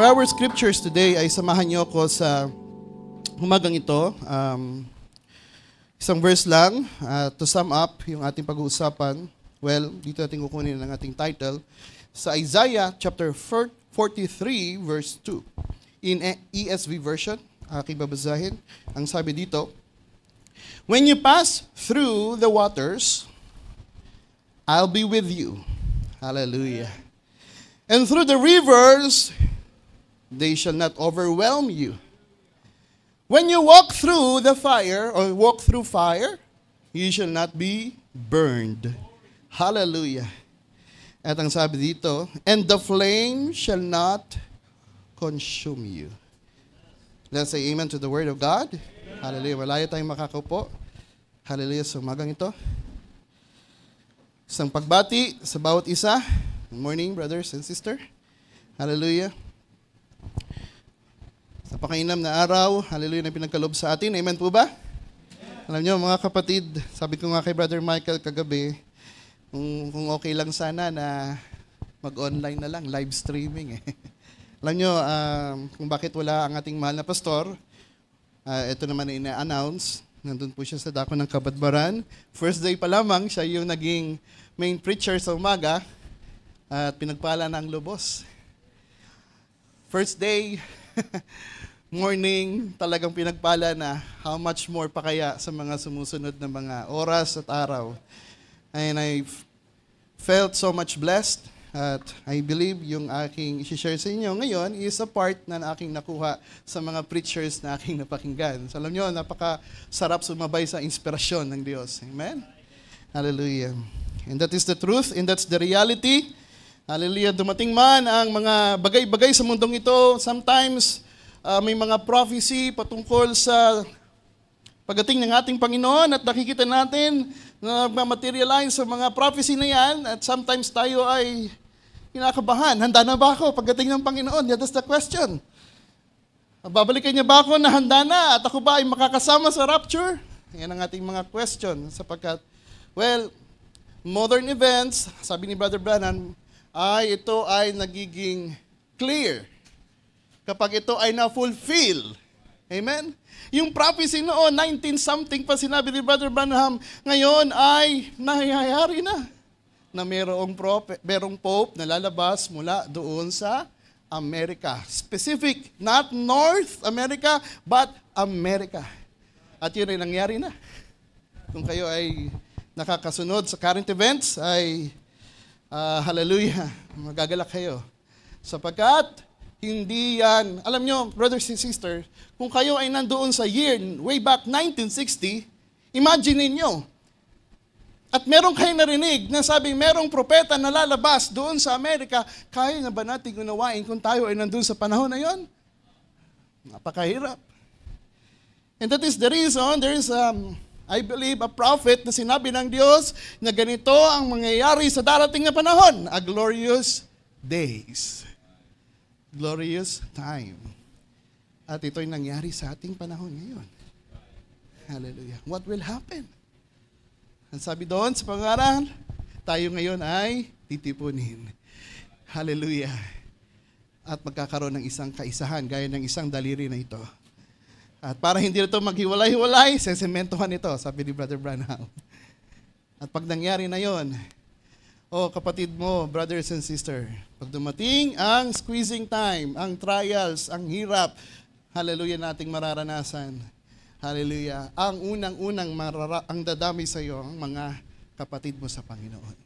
For our scriptures today ay samahan niyo ako sa umagang ito. Isang verse lang to sum up yung ating pag-uusapan. Well, dito natin kukunin ang ating title sa Isaiah chapter 43 verse 2. In ESV version, aking babasahin. Ang sabi dito, "When you pass through the waters, I'll be with you." Hallelujah. "And through the rivers, they shall not overwhelm you. When you walk through the fire, or walk through fire, you shall not be burned." Hallelujah. At ang sabi dito, "And the flame shall not consume you." Let's say amen to the word of God. Hallelujah. Malaya tayong makakaupo. Hallelujah. Sa umagang ito. Isang pagbati sa bawat isa. Good morning, brothers and sisters. Hallelujah. Sa pakainam na araw, hallelujah, na pinagkaloob sa atin. Amen po ba? Alam nyo, mga kapatid, sabi ko nga kay Brother Michael kagabi, kung okay lang sana na mag-online na lang, live streaming. Alam nyo, kung bakit wala ang ating mahal na pastor, ito naman na ina-announce, nandun po siya sa dako ng Kabadbaran. First day pa lamang, siya yung naging main preacher sa umaga, at pinagpala na ang lubos. First day, morning, talagang pinagpala na how much more pa kaya sa mga sumusunod na mga oras at araw. And I felt so much blessed at I believe yung aking i-share sa inyo ngayon is a part na aking nakuha sa mga preachers na aking napakinggan. So, alam nyo, napakasarap sumabay sa inspirasyon ng Diyos. Amen? Hallelujah. And that is the truth and that's the reality. Hallelujah. Dumating man ang mga bagay-bagay sa mundong ito, sometimes may mga prophecy patungkol sa pagdating ng ating Panginoon at nakikita natin na materialize sa mga prophecy na yan at sometimes tayo ay kinakabahan. Handa na ba ako pagdating ng Panginoon? That's the question. Babalikan niya ba ako na handa na at ako ba ay makakasama sa rapture? Yan ang ating mga question sapagkat, well, modern events, sabi ni Brother Branham, ito ay nagiging clear kapag ito ay na-fulfill. Amen? Yung prophecy noon, 19-something pa sinabi ni Brother Branham, ngayon ay nangyayari na. Na merong pope na lalabas mula doon sa Amerika. Specific, not North America, but America. At yun ay nangyari na. Kung kayo ay nakakasunod sa current events, ay hallelujah, magagalak kayo. Sapagkat, hindi yan, alam nyo, brothers and sisters, kung kayo ay nandoon sa year, way back 1960, imagine niyo at meron kayong narinig na sabing merong propeta na lalabas doon sa Amerika, kaya na ba natin unawain kung tayo ay nandoon sa panahon na yon? Napakahirap. And that is the reason, there is I believe, a prophet na sinabi ng Diyos na ganito ang mangyayari sa darating na panahon, a glorious days. Glorious time. At ito'y nangyari sa ating panahon ngayon. Hallelujah. What will happen? Ang sabi doon sa pangaral, tayo ngayon ay titipunin. Hallelujah. At magkakaroon ng isang kaisahan, gaya ng isang daliri na ito. At para hindi ito maghiwalay-hiwalay, sesementohan ito, sabi ni Brother Branham. At pag nangyari na yon, kapatid mo, brothers and sisters, pag dumating ang squeezing time, ang trials, ang hirap, hallelujah, nating mararanasan. Hallelujah. Ang unang-unang ang dadami sa iyo, ang mga kapatid mo sa Panginoon.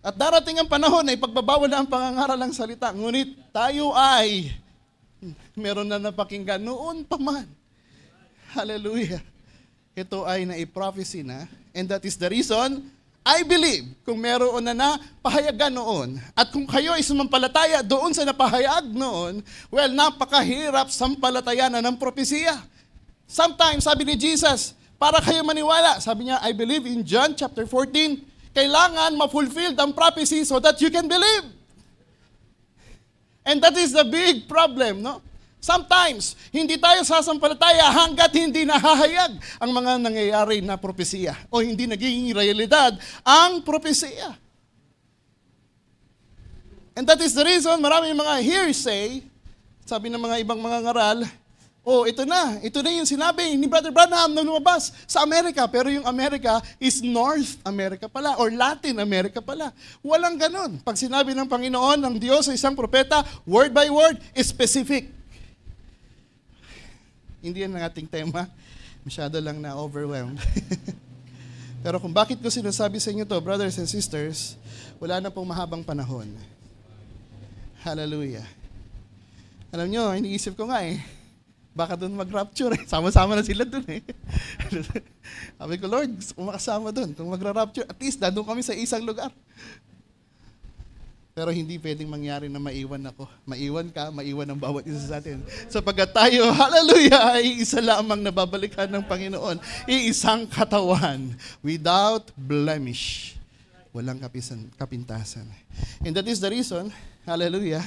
At darating ang panahon na ipagbabawal na ang pangangaral ng salita. Ngunit tayo ay meron na napakinggan noon pa man. Hallelujah. Ito ay na-prophecy na. And that is the reason, I believe, kung meron na pahayagan noon, at kung kayo ay sumampalataya doon sa napahayag noon, well, napakahirap sampalatayanan ng propesiya. Sometimes, sabi ni Jesus, para kayo maniwala, sabi niya, I believe in John chapter 14, kailangan ma-fulfill ang prophecy so that you can believe. And that is the big problem, no? Sometimes, hindi tayo sasampalataya hanggat hindi nahahayag ang mga nangyayari na propesiya o hindi nagiging realidad ang propesiya. And that is the reason maraming mga hearsay Sabi ng mga ibang mga ngaral, oh, ito na yung sinabi ni Brother Branham na lumabas sa Amerika. Pero yung Amerika is North America pala or Latin America pala. Walang ganon. Pag sinabi ng Panginoon, ng Diyos sa isang propeta, word by word, specific. Hindi yan ang ating tema. Masyado lang na-overwhelmed. Pero kung bakit ko sinasabi sa inyo to, brothers and sisters, wala na pong mahabang panahon. Hallelujah. Alam nyo, iniisip ko nga baka doon mag-rapture Sama-sama na sila doon Sabi ko, Lord, gusto ko makasama doon. Kung magra-rapture, at least doon kami sa isang lugar. Pero hindi pwedeng mangyari na maiwan ako. Maiwan ka, maiwan ang bawat isa sa atin. Sapagkat tayo, hallelujah, ay isa lamang nababalikan ng Panginoon. Iisang katawan, without blemish. Walang kapintasan. And that is the reason, hallelujah,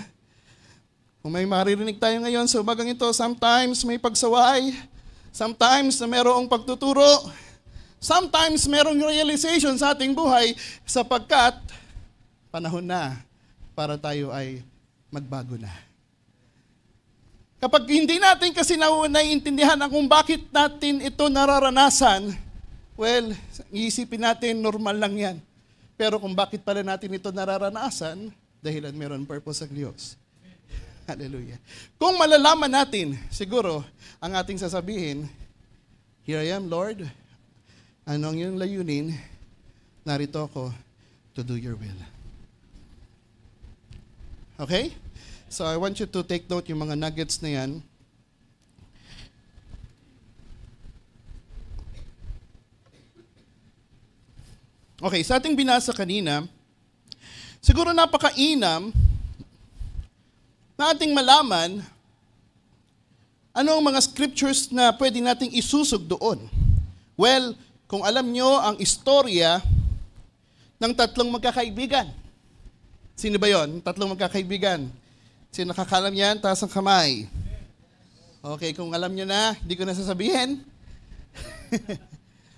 kung may maririnig tayo ngayon sa umagang ito, sometimes may pagsaway, sometimes na merong pagtuturo, sometimes merong realization sa ating buhay sapagkat panahon na para tayo ay magbago na. Kapag hindi natin kasi naiintindihan kung bakit natin ito nararanasan, well, iisipin natin normal lang yan. Pero kung bakit pala natin ito nararanasan, dahilan meron purpose ang Diyos. Hallelujah. Kung malalaman natin, siguro, ang ating sasabihin, here I am, Lord. Anong yung layunin? Narito ako to do your will. Okay? So I want you to take note yung mga nuggets na yan. Okay, sa ating binasa kanina, siguro napakainam na ating malaman ano ang mga scriptures na pwede nating isusog doon. Well, kung alam nyo ang istorya ng tatlong magkakaibigan. Sino ba yon? Tatlong magkakaibigan. Sino nakakalam yan? Taas ang kamay. Okay, kung alam nyo na, hindi ko na sasabihin.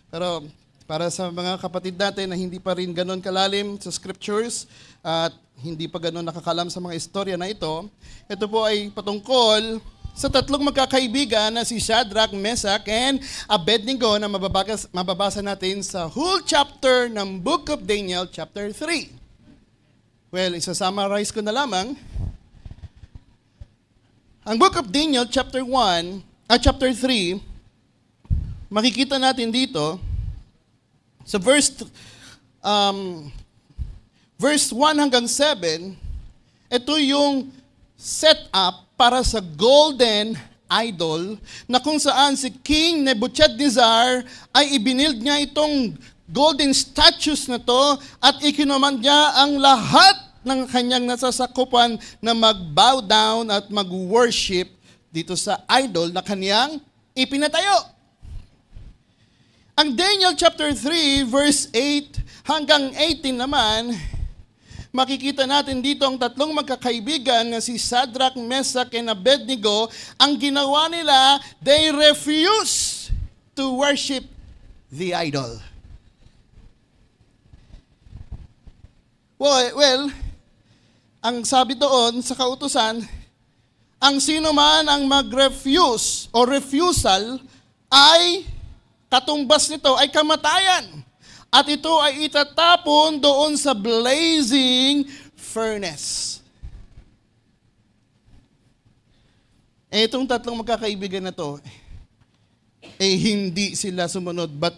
Pero para sa mga kapatid natin na hindi pa rin ganon kalalim sa scriptures at hindi pa ganon nakakalam sa mga istorya na ito po ay patungkol sa tatlong magkakaibigan na si Shadrach, Meshach, and Abednego na mababasa natin sa whole chapter ng Book of Daniel, chapter 3. Well, isa-summarize ko na lamang. Ang Book of Daniel, chapter 3, makikita natin dito, sa verse 1 hanggang 7, ito yung setup para sa golden idol na kung saan si King Nebuchadnezzar ay ibinild niya itong golden statues na to at ikinuman niya ang lahat ng kanyang nasasakupan na mag-bow down at mag-worship dito sa idol na kanyang ipinatayo. Ang Daniel chapter 3 verse 8 hanggang 18 naman, makikita natin dito ang tatlong magkakaibigan na si Shadrach, Meshach, and Abednego. Ang ginawa nila, they refuse to worship the idol. Well, ang sabi doon sa kautusan, ang sino man ang mag-refuse o refusal ay katumbas nito ay kamatayan. At ito ay itatapon doon sa blazing furnace. Itong tatlong magkakaibigan na to, hindi sila sumunod, but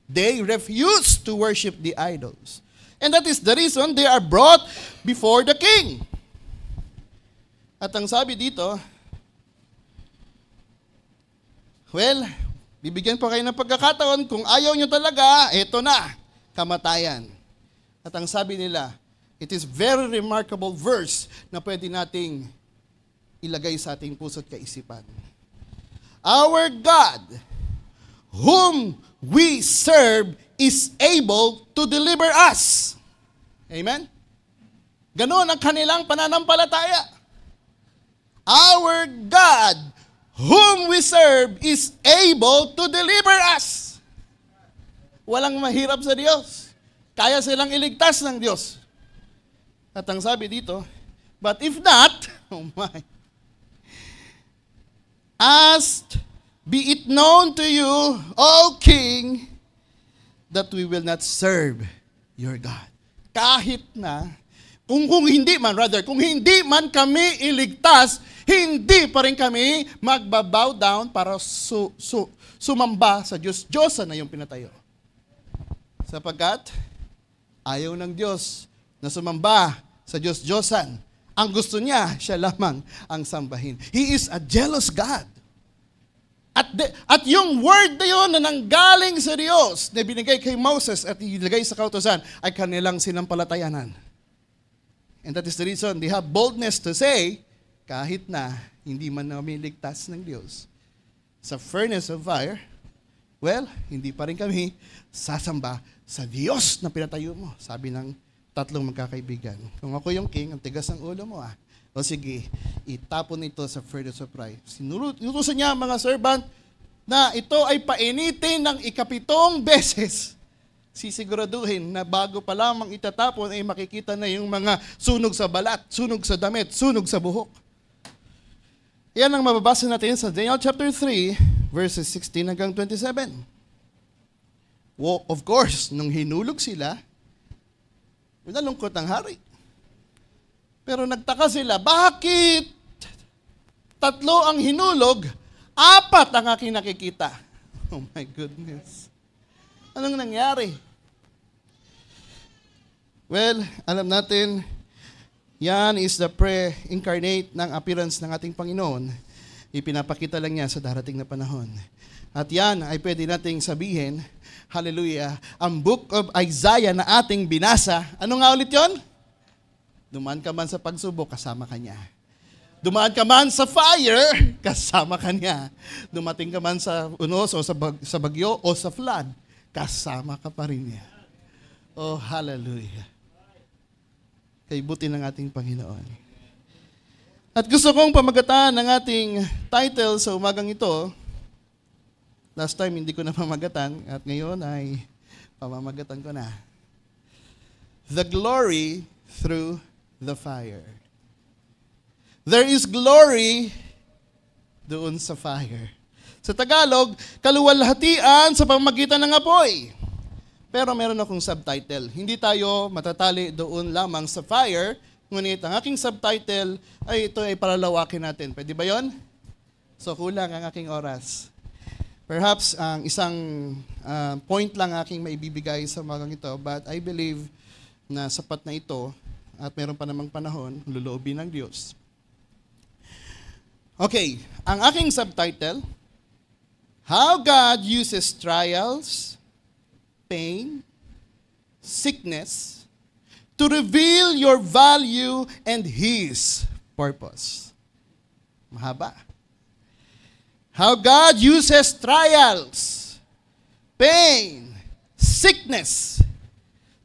they refuse to worship the idols. And that is the reason they are brought before the king. At ang sabi dito, well, bibigyan pa kayo ng pagkakataon, kung ayaw nyo talaga, ito na, kamatayan. At ang sabi nila, it is very remarkable verse na pwede nating ilagay sa ating puso't kaisipan. Our God, whom we serve, is able to deliver us. Amen? Ganon ang kanilang pananampalataya. Our God, whom we serve, is able to deliver us. Walang mahirap sa Diyos. Kaya silang iligtas ng Diyos. At ang sabi dito, but if not, oh my, As be it known to you, O King, that we will not serve your God. Kahit na, kung hindi man kami iligtas, hindi pa rin kami magbabow down para sumamba sa Diyos-Diyosan na yung pinatayo. Sapagkat ayaw ng Diyos na sumamba sa Diyos-Diyosan. Ang gusto niya, siya lamang ang sambahin. He is a jealous God. At yung word na yun na nanggaling sa Diyos na binigay kay Moses at ilagay sa kautusan ay kanilang sinampalatayanan. And that is the reason they have boldness to say, kahit na hindi man namin ligtas ng Diyos sa furnace of fire, well, hindi pa rin kami sasamba sa Diyos na pinatayo mo. Sabi ng tatlong magkakaibigan. Kung ako yung king, ang tigas ng ulo mo O sige, itapon ito sa furnace of fire. Sinutusan niya mga servant na ito ay painitin ng 7 beses. Sisiguraduhin na bago pa lamang itatapon ay makikita na yung mga sunog sa balat, sunog sa damit, sunog sa buhok. Yan ang mababasa natin sa Daniel chapter 3, verses 16 hanggang 27. Of course, nung hinulog sila, nalungkot ang hari. Pero nagtaka sila, bakit 3 ang hinulog, 4 ang aking nakikita? Oh my goodness. Anong nangyari? Well, alam natin, yan is the pre-incarnate ng appearance ng ating Panginoon. Ipinapakita lang niya sa darating na panahon. At yan ay pwede nating sabihin, hallelujah, ang book of Isaiah na ating binasa, ano nga ulit yon? Dumaan ka man sa pagsubok, kasama ka niya. Dumaan ka man sa fire, kasama ka niya. Dumating ka man sa unos o sa bagyo o sa flood, kasama ka pa rin niya. Oh, hallelujah. Kay buti ng ating Panginoon. At gusto kong pamagatan ng ating title sa umagang ito. Last time hindi ko na pamagatan at ngayon ay pamamagatan ko na. The glory through the fire. There is glory doon sa fire. Sa Tagalog, kaluwalhatian sa pamamagitan ng apoy. Pero meron akong subtitle. Hindi tayo matatali doon lamang sa fire, ngunit ang aking subtitle ay ito ay palalawakin natin. Pwede ba yon? So kulang ang aking oras. Perhaps ang isang point lang aking maibibigay sa umagang ito, but I believe na sapat na ito at meron pa namang panahon, luluobin ng Diyos. Okay, ang aking subtitle, How God Uses Trials, Pain, Sickness, to reveal your value and His purpose. Mahaba. How God uses trials, pain, sickness,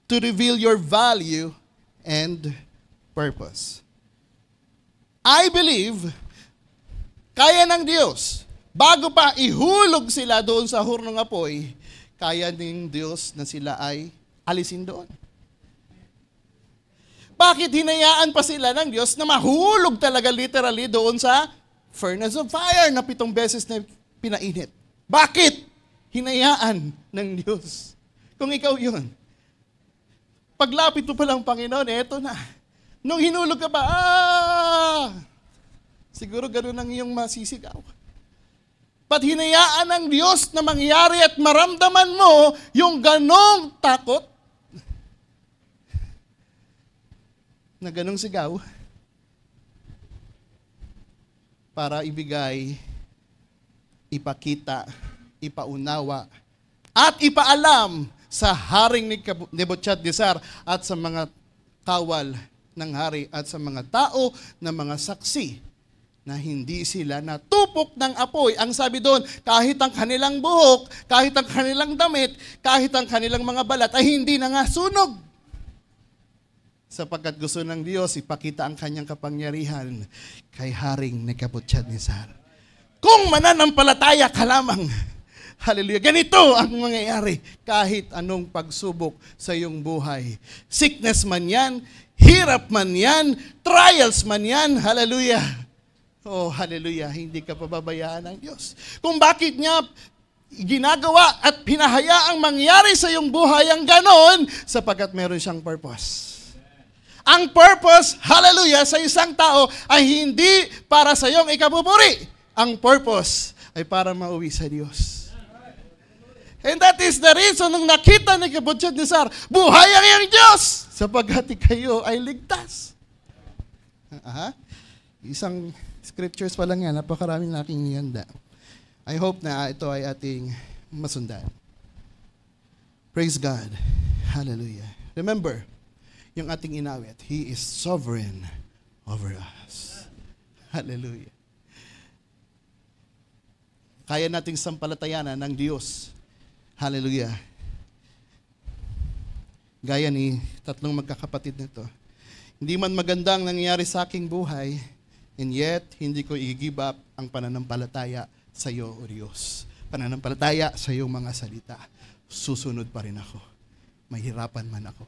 to reveal your value and purpose. I believe, kaya ng Diyos, bago pa ihulog sila doon sa hurnong apoy, kaya ng Diyos na sila ay alisin doon. Bakit hinayaan pa sila ng Diyos na mahulog talaga literally doon sa furnace of fire na 7 beses na pinainit? Bakit hinayaan ng Diyos? Kung ikaw yun, paglapit mo pa lang, Panginoon, eto na. Nung hinulog ka pa, siguro gano'n ang iyong masisigaw. Ba't hinayaan ng Diyos na mangyari at maramdaman mo yung ganong takot? Na ganong sigaw? Para ibigay, ipakita, ipaunawa, at ipaalam sa haring ni Nebuchadnezzar at sa mga kawal ng hari at sa mga tao na mga saksi na hindi sila natupok ng apoy. Ang sabi doon, kahit ang kanilang buhok, kahit ang kanilang damit, kahit ang kanilang mga balat ay hindi na nga sunog. Sapagkat gusto ng Diyos ipakita ang kanyang kapangyarihan kay haring Nebuchadnezzar. Kung mananampalataya ka lamang, hallelujah, ganito ang mangyayari kahit anong pagsubok sa iyong buhay. Sickness man yan, hirap man yan, trials man yan, hallelujah. Oh, hallelujah, hindi ka pababayaan ng Diyos. Kung bakit niya ginagawa at pinahayaang mangyari sa iyong buhay ang ganon, sapagkat meron siyang purpose. Ang purpose, hallelujah, sa isang tao ay hindi para sa iyong ikapupuri. Ang purpose ay para mauwi sa Diyos. And that is the reason nung nakita ni Nebuchadnezzar, buhay ang iyong Diyos, sapagkat kayo ay ligtas. Isang scriptures pa lang yan, napakaraming naking nihanda. I hope na ito ay ating masundan. Praise God. Hallelujah. Remember, yung ating inawit, He is sovereign over us. Hallelujah. Kaya nating sampalatayanan ng Diyos. Hallelujah. Gaya ni tatlong magkakapatid nito. Hindi man magandang nangyayari sa aking buhay, and yet, hindi ko i-give up ang pananampalataya sa iyo, O Diyos. Pananampalataya sa iyong mga salita. Susunod pa rin ako. Mahirapan man ako.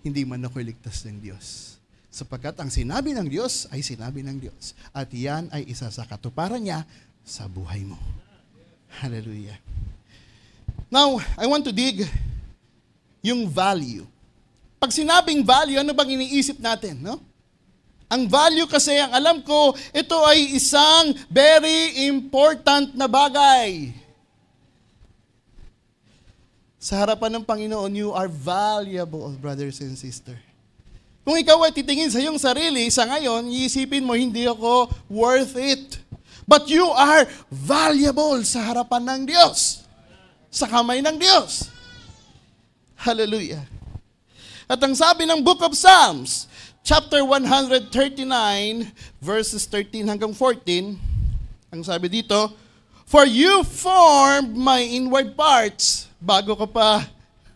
Hindi man ako iligtas ng Diyos. Sapagkat ang sinabi ng Diyos ay sinabi ng Diyos. At yan ay isa sa katuparan niya sa buhay mo. Hallelujah. Now, I want to dig yung value. Pag sinabing value, ano bang iniisip natin, no? Ang value kasi, ang alam ko, ito ay isang very important na bagay. Sa harapan ng Panginoon, you are valuable, brothers and sisters. Kung ikaw ay titingin sa iyong sarili, sa ngayon, iisipin mo, hindi ako worth it. But you are valuable sa harapan ng Diyos. Sa kamay ng Diyos. Hallelujah. At ang sabi ng Book of Psalms, chapter 139, verses 13 hanggang 14, ang sabi dito, for you formed my inward parts. Bago ka pa,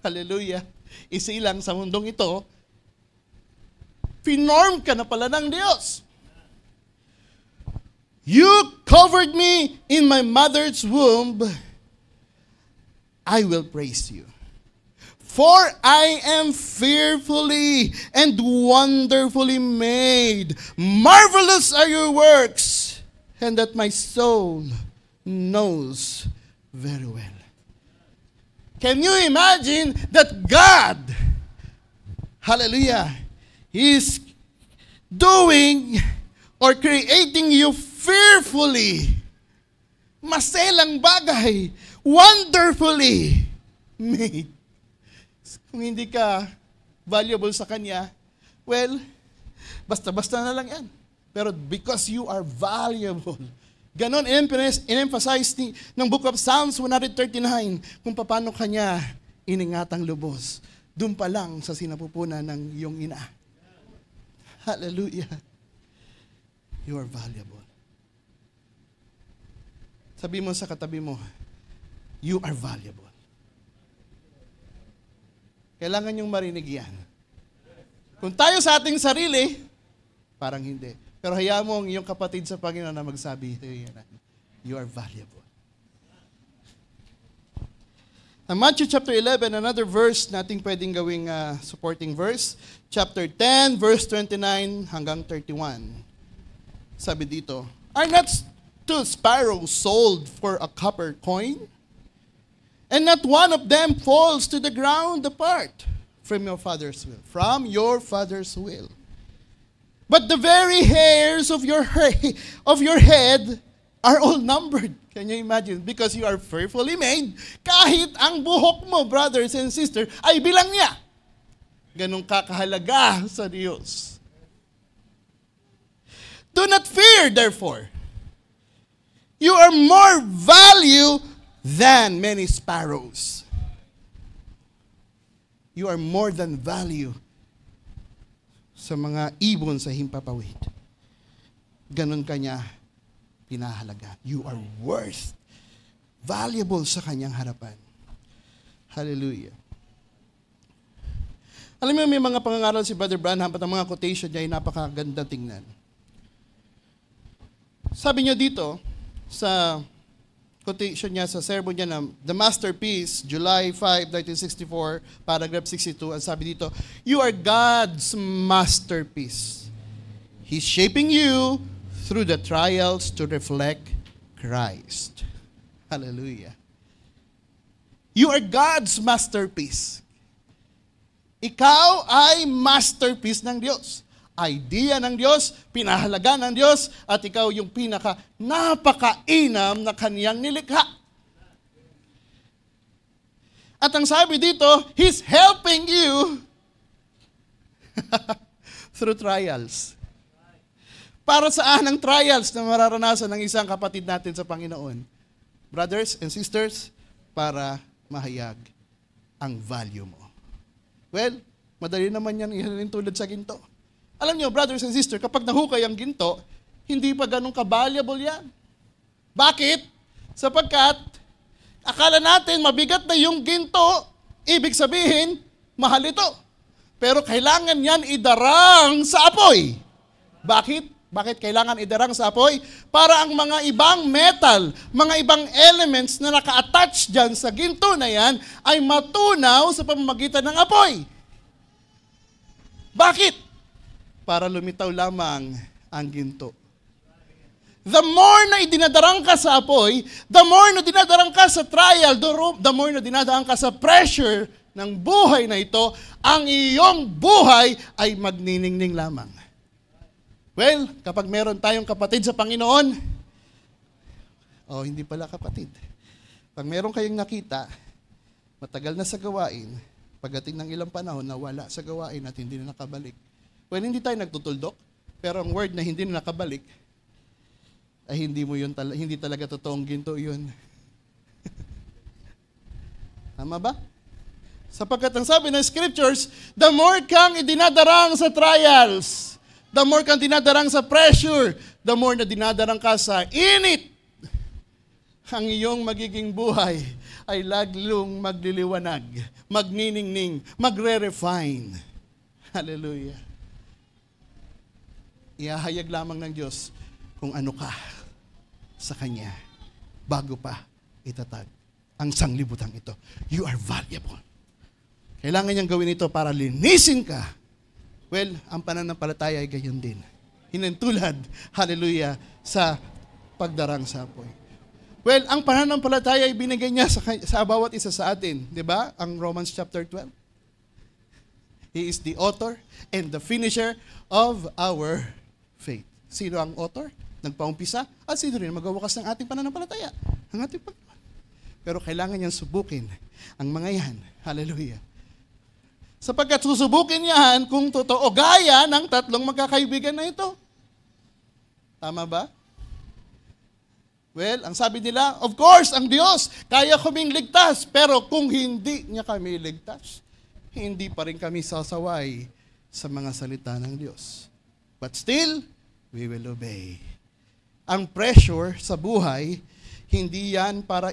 hallelujah, isilang sa mundong ito, pinorm ka na pala ng Diyos. You covered me in my mother's womb. I will praise you. For I am fearfully and wonderfully made. Marvelous are your works, and that my soul knows very well. Can you imagine that God, hallelujah, is doing or creating you fearfully? Maselang bagay, wonderfully made. Kung hindi ka valuable sa Kanya, well, basta-basta na lang yan. Pero because you are valuable, ganon in-emphasize ng Book of Psalms 139 kung paano Kanya iningatang lubos. Doon pa lang sa sinapupunan ng iyong ina. Hallelujah. You are valuable. Sabi mo sa katabi mo, you are valuable. Kailangan niyong marinig yan. Kung tayo sa ating sarili, parang hindi. Pero hayaan mo ang iyong kapatid sa Panginoon na magsabi, you are valuable. Ang Matthew chapter 11, another verse nating pwedeng gawing supporting verse. Chapter 10, verse 29 hanggang 31. Sabi dito, are not two sparrows sold for a copper coin? And not one of them falls to the ground apart from your Father's will. From your Father's will. But the very hairs of your head are all numbered. Can you imagine? Because you are fearfully made, kahit ang buhok mo, brothers and sisters, ay bilang niya. Ganong kakahalaga sa Diyos. Do not fear, therefore. You are more value than many sparrows. You are more than value sa mga ibon sa himpapawid. Ganon kanya pinahalaga. You are worth, valuable sa kanyang harapan. Hallelujah. Alam mo, may mga pangangaral si Brother Branham at ang mga quotation niya ay napakaganda tingnan. Sabi niya dito, sa quotation niya sa sermon niya na The Masterpiece, July 5, 1964, paragraph 62, ang sabi dito, you are God's masterpiece. He's shaping you through the trials to reflect Christ. Hallelujah. You are God's masterpiece. Ikaw ay masterpiece ng Diyos. Idea ng Diyos, pinahalaga ng Diyos, at ikaw yung napakainam na kaniyang nilikha. At ang sabi dito, He's helping you through trials. Para saan ang trials na mararanasan ng isang kapatid natin sa Panginoon? Brothers and sisters, para mahayag ang value mo. Well, madali naman yan ihalin tulad sa ginto. Alam niyo, brothers and sisters, kapag nahukay ang ginto, hindi pa ganun ka-valuable yan. Bakit? Sapagkat, akala natin mabigat na yung ginto, ibig sabihin, mahal ito. Pero kailangan yan idarang sa apoy. Bakit? Bakit kailangan idarang sa apoy? Para ang mga ibang metal, mga ibang elements na naka-attach dyan sa ginto na yan ay matunaw sa pamamagitan ng apoy. Bakit? Para lumitaw lamang ang ginto. The more na idinadarang ka sa apoy, the more na dinadarang ka sa trial, the more na dinadarang ka sa pressure ng buhay na ito, ang iyong buhay ay magniningning lamang. Well, kapag meron tayong kapatid sa Panginoon, hindi pala kapatid. Pag meron kayong nakita, matagal na sa gawain, pagdating ng ilang panahon na wala sa gawain at hindi na nakabalik. Well, hindi tayo nagtutuldok, pero ang word na hindi na nakabalik, ay hindi talaga totoong ginto yun. Tama ba? Sapagkat ang sabi ng scriptures, the more kang idinadarang sa trials, the more kang dinadarang sa pressure, the more na dinadarang ka sa init, ang iyong magiging buhay ay lalong magliliwanag, magniningning, magre-refine. Hallelujah. Ihahayag lamang ng Diyos kung ano ka sa Kanya bago pa itatag ang sanglibutang ito. You are valuable. Kailangan niyang gawin ito para linisin ka. Well, ang pananampalataya ay gayon din. Hinantulad, hallelujah, sa pagdarang sa apoy. Well, ang pananampalataya ay binigay niya sa bawat isa sa atin. Di ba? Ang Romans chapter 12. He is the author and the finisher of our faith. Sino ang author? Nagpaumpisa? At sino rin magwawakas ng ating pananampalataya? Ang ating Panginoon. Pero kailangan niyang subukin ang mga yan. Hallelujah. Sapagkat susubukin yan kung totoo gaya ng tatlong magkakaibigan na ito. Tama ba? Well, ang sabi nila, of course, ang Diyos, kaya kaming ligtas. Pero kung hindi niya kami ligtas, hindi pa rin kami sasaway sa mga salita ng Diyos. But still, we will obey. Ang pressure sa buhay, hindi yan para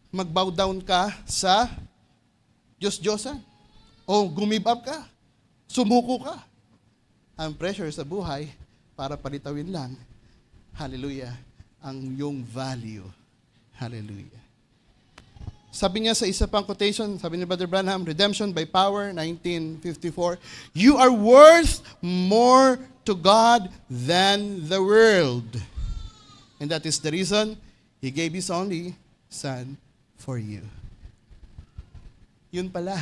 mag-bow down ka sa Diyos-Diyosan. O gumib up ka, sumuko ka. Ang pressure sa buhay para palitawin lang, hallelujah, ang iyong value. Hallelujah. Sabi niya sa isa pang quotation, sabi ni Brother Branham, Redemption by Power, 1954, you are worth more to God than the world. And that is the reason He gave His only Son for you. Yun pala.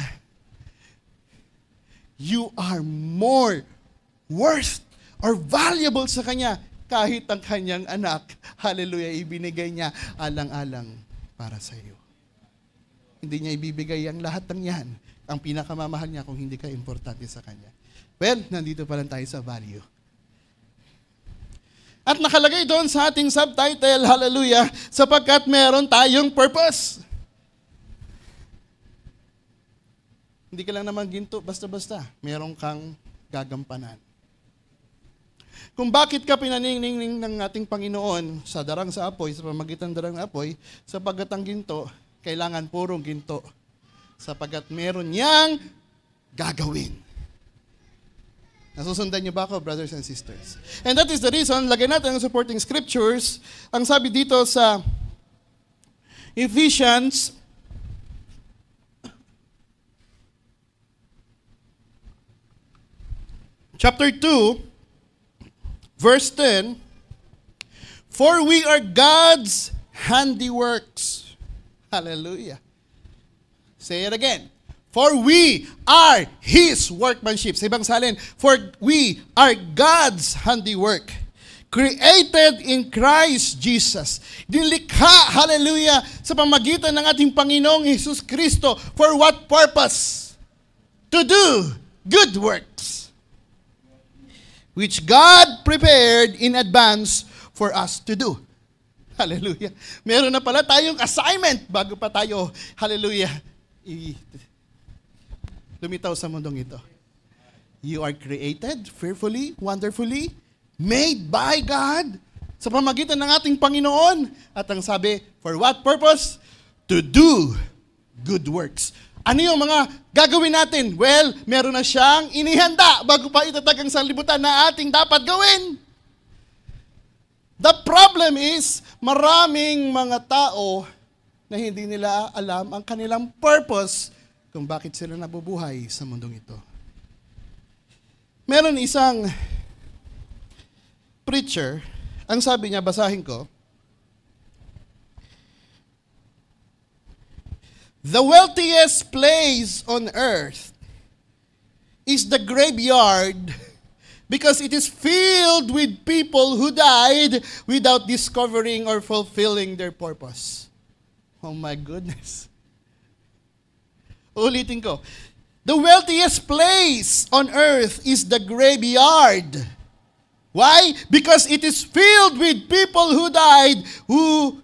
You are more worth or valuable sa Kanya kahit ang Kanyang anak, hallelujah, ibinigay niya alang-alang para sa iyo. Hindi niya ibibigay ang lahat ng yan, ang pinakamamahal niya kung hindi ka importante sa Kanya. Well, nandito pa lang tayo sa value. At nakalagay doon sa ating subtitle, hallelujah, sapagkat meron tayong purpose. Hindi ka lang naman ginto, basta-basta. Meron kang gagampanan. Kung bakit ka pinaningning ng ating Panginoon sa darang sa apoy, sa pamagitan darang ng apoy, sapagkat ang ginto, kailangan purong ginto. Sapagkat meron niyang gagawin. Nasusundan niyo ba ako, brothers and sisters? And that is the reason, lagay natin ang supporting scriptures. Ang sabi dito sa Ephesians chapter 2, verse 10, For we are God's handiworks. Hallelujah. Say it again. For we are His workmanship. Sa ibang salin, for we are God's handiwork. Created in Christ Jesus. Nilikha, hallelujah, sa pamagitan ng ating Panginoong Jesus Kristo. For what purpose? To do good works, which God prepared in advance for us to do. Hallelujah. Meron na pala tayong assignment bago pa tayo, hallelujah, lumitaw sa mundong ito. You are created fearfully, wonderfully, made by God sa pamagitan ng ating Panginoon. At ang sabi, for what purpose? To do good works. Ano yung mga gagawin natin? Well, meron na siyang inihanda bago pa itatag ang sanlibutan na ating dapat gawin. The problem is, maraming mga tao na hindi nila alam ang kanilang purpose kung bakit sila nabubuhay sa mundong ito. Meron isang preacher, ang sabi niya, basahin ko, the wealthiest place on earth is the graveyard because it is filled with people who died without discovering or fulfilling their purpose. Oh my goodness. Ulitin ko. The wealthiest place on earth is the graveyard. Why? Because it is filled with people who died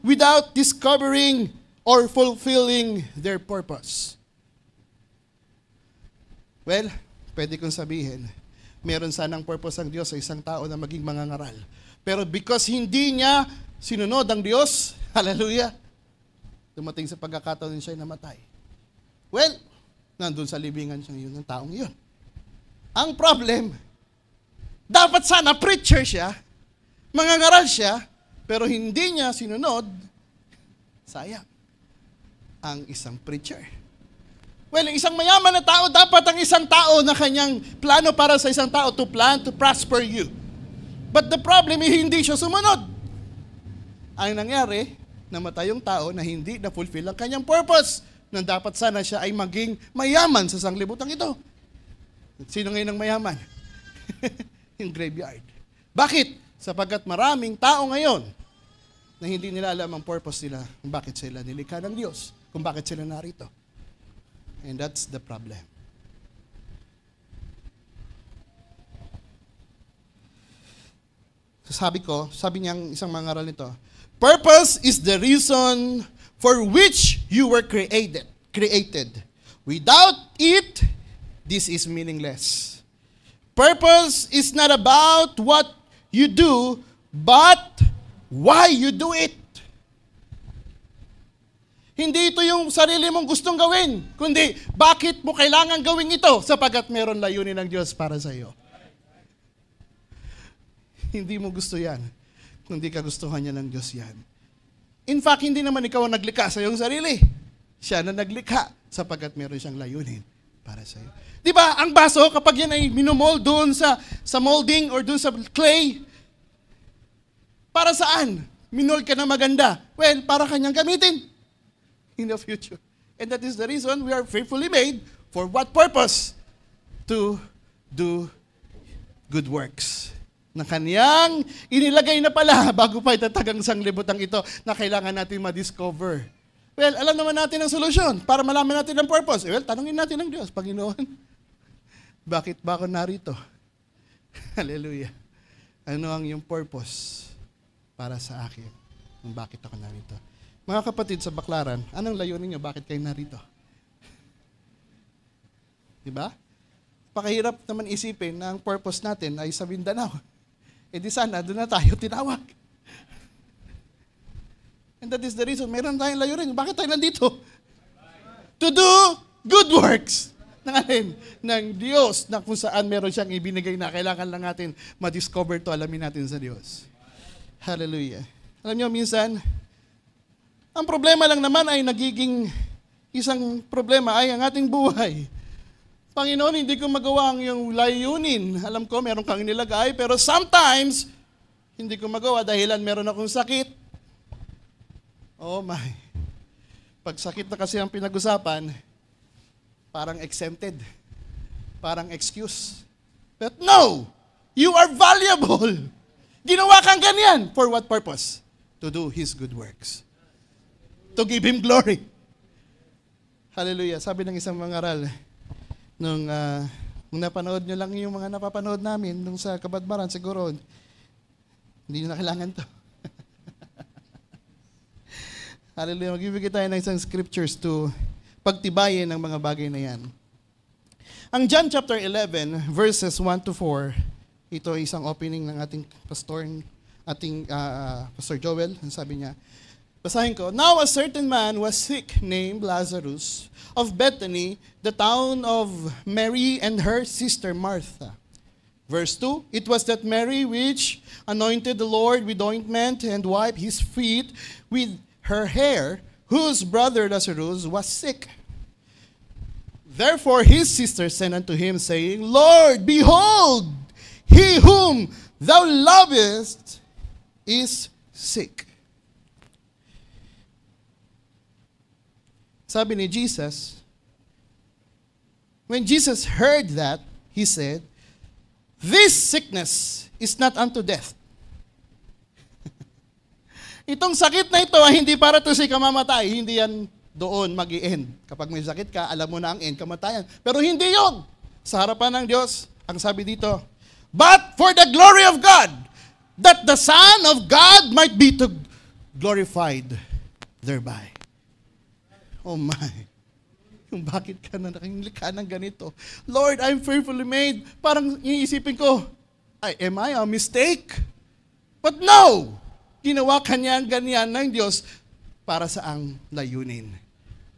without discovering or fulfilling their purpose. Well, pwede kong sabihin, meron sanang purpose ang Diyos sa isang tao na maging mangangaral. Pero because hindi niya sinunod ang Diyos, hallelujah, dumating sa pagkakataon siya namatay. Well, nandun sa libingan siya yun ng taong yun. Ang problem, dapat sana preacher siya, mangangaral siya, pero hindi niya sinunod, sayang, ang isang preacher. Well, isang mayaman na tao, dapat ang isang tao na kanyang plano para sa isang tao to plan to prosper you. But the problem is hindi siya sumunod. Ang nangyari, namatay yung tao na hindi na-fulfill ang kanyang purpose na dapat sana siya ay maging mayaman sa sanglibutan ito. Sino ngayon ang mayaman? Yung graveyard. Bakit? Sapagkat maraming tao ngayon na hindi nila alam ang purpose nila, kung bakit sila nilikha ng Diyos, kung bakit sila narito. And that's the problem. Sabi niyang isang mangaral nito, purpose is the reason for which you were created. Without it, this is meaningless. Purpose is not about what you do, but why you do it. Hindi ito yung sarili mong gustong gawin, kundi bakit mo kailangan gawin ito sapagkat meron layunin ng Diyos para sa iyo. Hindi mo gusto yan, kundi kagustuhan niya ng Diyos yan. In fact, hindi naman ikaw ang naglikha sa iyong sarili. Siya na naglikha sapagkat meron siyang layunin para sa iyo. Di ba, ang baso, kapag yan ay minomold doon sa molding or doon sa clay, para saan? Minold ka na maganda. Well, para kanyang gamitin in the future. And that is the reason we are faithfully made. For what purpose? To do good works. Na kanyang inilagay na pala bago pa itatag ang sanglibutan ito na kailangan natin ma-discover. Well, alam naman natin ang solusyon para malaman natin ang purpose. Well, tanungin natin ang Diyos, Panginoon. Bakit ba ako narito? Hallelujah. Ano ang iyong purpose para sa akin? Kung bakit ako narito? Mga kapatid sa Baklaran, anong layunin niyo? Bakit kayo narito? Diba? Pakahirap naman isipin na ang purpose natin ay sa Mindanao. E di sana, doon na tayo tinawag. And that is the reason, meron tayong layunin. Bakit tayo nandito? To do good works. Ng Diyos na kung saan meron siyang ibinigay na kailangan lang natin ma-discover to, alamin natin sa Diyos. Hallelujah. Alam niyo, minsan, ang problema lang naman ay nagiging isang problema ay ang ating buhay. Panginoon, hindi ko magawa ang iyong layunin. Alam ko, meron kang nilagay, pero sometimes, Hindi ko magawa dahilan meron akong sakit. Oh my. Pag sakit na kasi ang pinag-usapan, parang exempted. Parang excuse. But no! You are valuable! Ginawa kang ganyan. For what purpose? To do His good works. To give Him glory. Hallelujah. Sabi ng isang mangaral, nung napanood nyo lang yung mga napapanood namin nung sa Kabadbaran, siguro, hindi nyo na kailangan to. Hallelujah. Magbibigay tayo ng isang scriptures to pagtibayin ng mga bagay na yan. Ang John chapter 11, verses 1 to 4, ito ay isang opening ng ating pastor, Pastor Joel. Sabi niya, basahin ko, "Now a certain man was sick named Lazarus of Bethany, the town of Mary and her sister Martha." Verse 2, "It was that Mary which anointed the Lord with ointment and wiped his feet with her hair, whose brother Lazarus was sick. Therefore his sister sent unto him, saying, Lord, behold, he whom thou lovest is sick." Sabi ni Jesus, when Jesus heard that, He said, "This sickness is not unto death." Itong sakit na ito ay hindi para to si kamamatay. Hindi yan doon mag-i-end. Kapag may sakit ka, alam mo na ang end, kamatayan. Pero hindi yon. Sa harapan ng Diyos, ang sabi dito, "But for the glory of God, that the Son of God might be glorified thereby." Oh my. Yung bakit ka na nakinglikha ng ganito? Lord, I'm fearfully made. Parang iisipin ko, am I a mistake? But no! Ginawa kanya ang ganyan ng Diyos para sa ang layunin.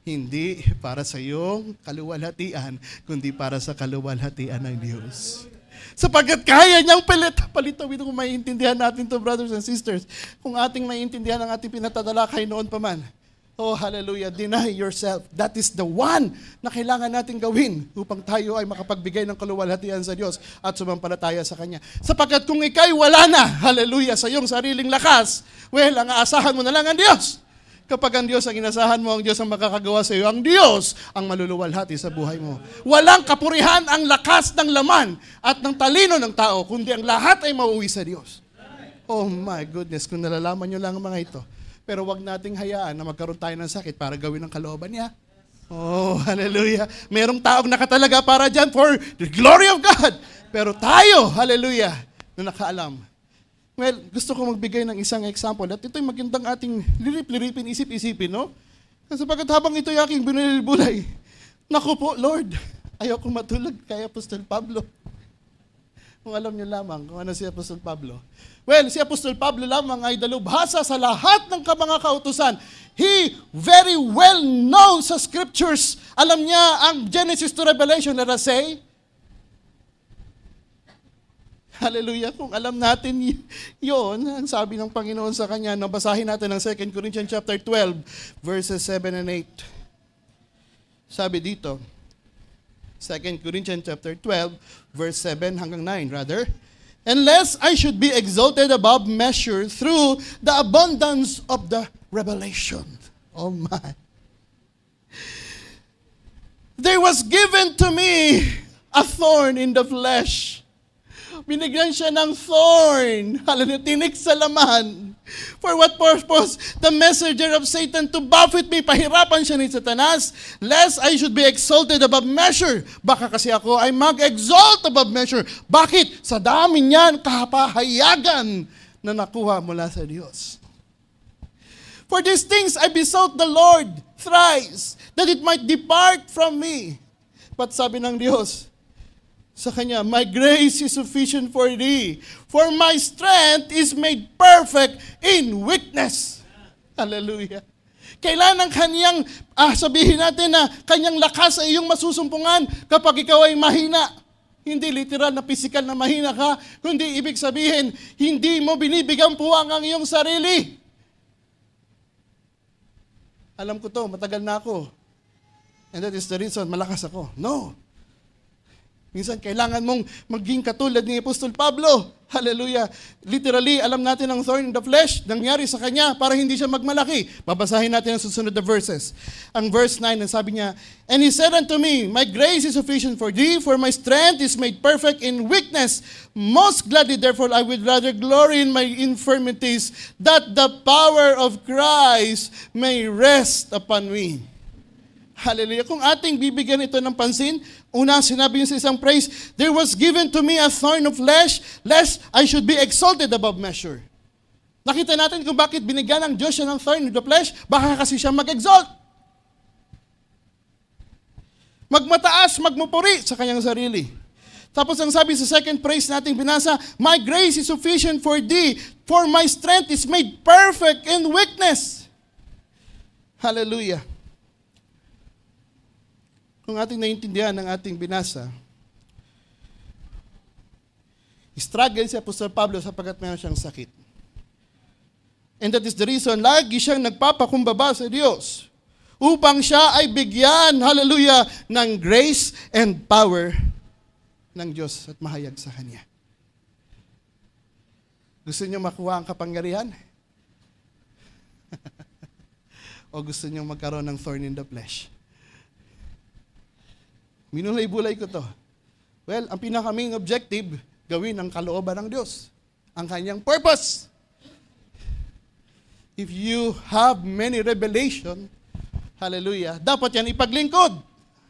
Hindi para sa iyong kaluwalhatian, kundi para sa kaluwalhatian ng Diyos. Sapagkat kaya niyang palitawin kung maiintindihan natin to, brothers and sisters. Kung ating maiintindihan ang ating pinatatalakay noon pa man. Oh, hallelujah. Deny yourself. That is the one na kailangan natin gawin upang tayo ay makapagbigay ng kaluwalhatian sa Diyos at sumampalataya sa Kanya. Sapagkat kung ikay wala na, hallelujah, sa iyong sariling lakas, well, ang aasahan mo na lang ang Diyos. Kapag ang Diyos ang inasahan mo, ang Diyos ang makakagawa sa iyo, ang Diyos ang maluluwalhati sa buhay mo. Walang kapurihan ang lakas ng laman at ng talino ng tao, kundi ang lahat ay mauwi sa Diyos. Oh my goodness, kung nalalaman nyo lang ang mga ito. Pero wag nating hayaan na magkaroon tayo ng sakit para gawin ang kalooban niya. Oh, hallelujah. Merong taong nakatalaga para dyan for the glory of God. Pero tayo, hallelujah, na nakaalam. Well, gusto ko magbigay ng isang example. At ito'y magandang ating lirip-liripin, isip-isipin, no? Kasi pagkat habang ito'y aking binulay, naku po, Lord, ayoko matulog kay Apostol Pablo. Kung alam niyo lamang kung ano si Apostol Pablo. Well, si Apostol Pablo lamang ay dalubhasa sa lahat ng mga kautusan. He very well knows sa scriptures. Alam niya ang Genesis to Revelation, let us say. Hallelujah. Kung alam natin yon, ang sabi ng Panginoon sa kanya, nabasahin natin ang 2 Corinthians chapter 12, verses 7 and 8. Sabi dito, 2 Corinthians chapter 12, verse 7 hanggang 9, rather. "Unless I should be exalted above measure through the abundance of the revelation." Oh my. "There was given to me a thorn in the flesh." Binigyan siya ng thorn. Hallelujah, tinik sa laman. For what purpose? The messenger of Satan to buffet me. Pahirapan siya ni Satanas, lest I should be exalted above measure. Baka kasi ako ay mag-exalt above measure. Bakit? Sa dami niyan, kapahayagan na nakuha mula sa Diyos. "For these things I besought the Lord thrice, that it might depart from me." But sabi ng Diyos sa kanya, "My grace is sufficient for thee, for my strength is made perfect in weakness." Hallelujah. Kailan ang kanyang, sabihin natin na kanyang lakas ay iyong masusumpungan kapag ikaw ay mahina. Hindi literal na physical na mahina ka, kundi ibig sabihin, hindi mo binibigang puwang ang iyong sarili. Alam ko to, matagal na ako. And that is the reason, malakas ako. No. Minsan, kailangan mong maging katulad ni Apostol Pablo. Hallelujah. Literally, alam natin ang thorn in the flesh, nangyari sa kanya para hindi siya magmalaki. Babasahin natin ang susunod na verses. Ang verse 9, ang sabi niya, "And he said unto me, My grace is sufficient for thee, for my strength is made perfect in weakness. Most gladly, therefore, I would rather glory in my infirmities, that the power of Christ may rest upon me." Hallelujah. Kung ating bibigyan ito ng pansin, una sinabi niya sa isang praise, "There was given to me a thorn of flesh, lest I should be exalted above measure." Nakita natin kung bakit binigyan ng Diyos siya ng thorn of the flesh, baka kasi siya mag-exalt. Magmataas, magmupuri sa kanyang sarili. Tapos ang sabi sa second praise nating binasa, "My grace is sufficient for thee, for my strength is made perfect in weakness." Hallelujah. Kung ating naiintindihan ng ating binasa, struggle si Apostol Pablo sapagkat mayroon siyang sakit. And that is the reason, lagi siyang nagpapakumbaba sa Diyos upang siya ay bigyan, hallelujah, ng grace and power ng Diyos at mahayag sa Kanya. Gusto niyo makuha ang kapangyarihan? O gusto niyo magkaroon ng thorn in the flesh? Minulay-bulay ko to. Well, ang pinaka-main objective, gawin ang kalooban ng Diyos. Ang kanyang purpose. If you have many revelation, hallelujah, dapat yan ipaglingkod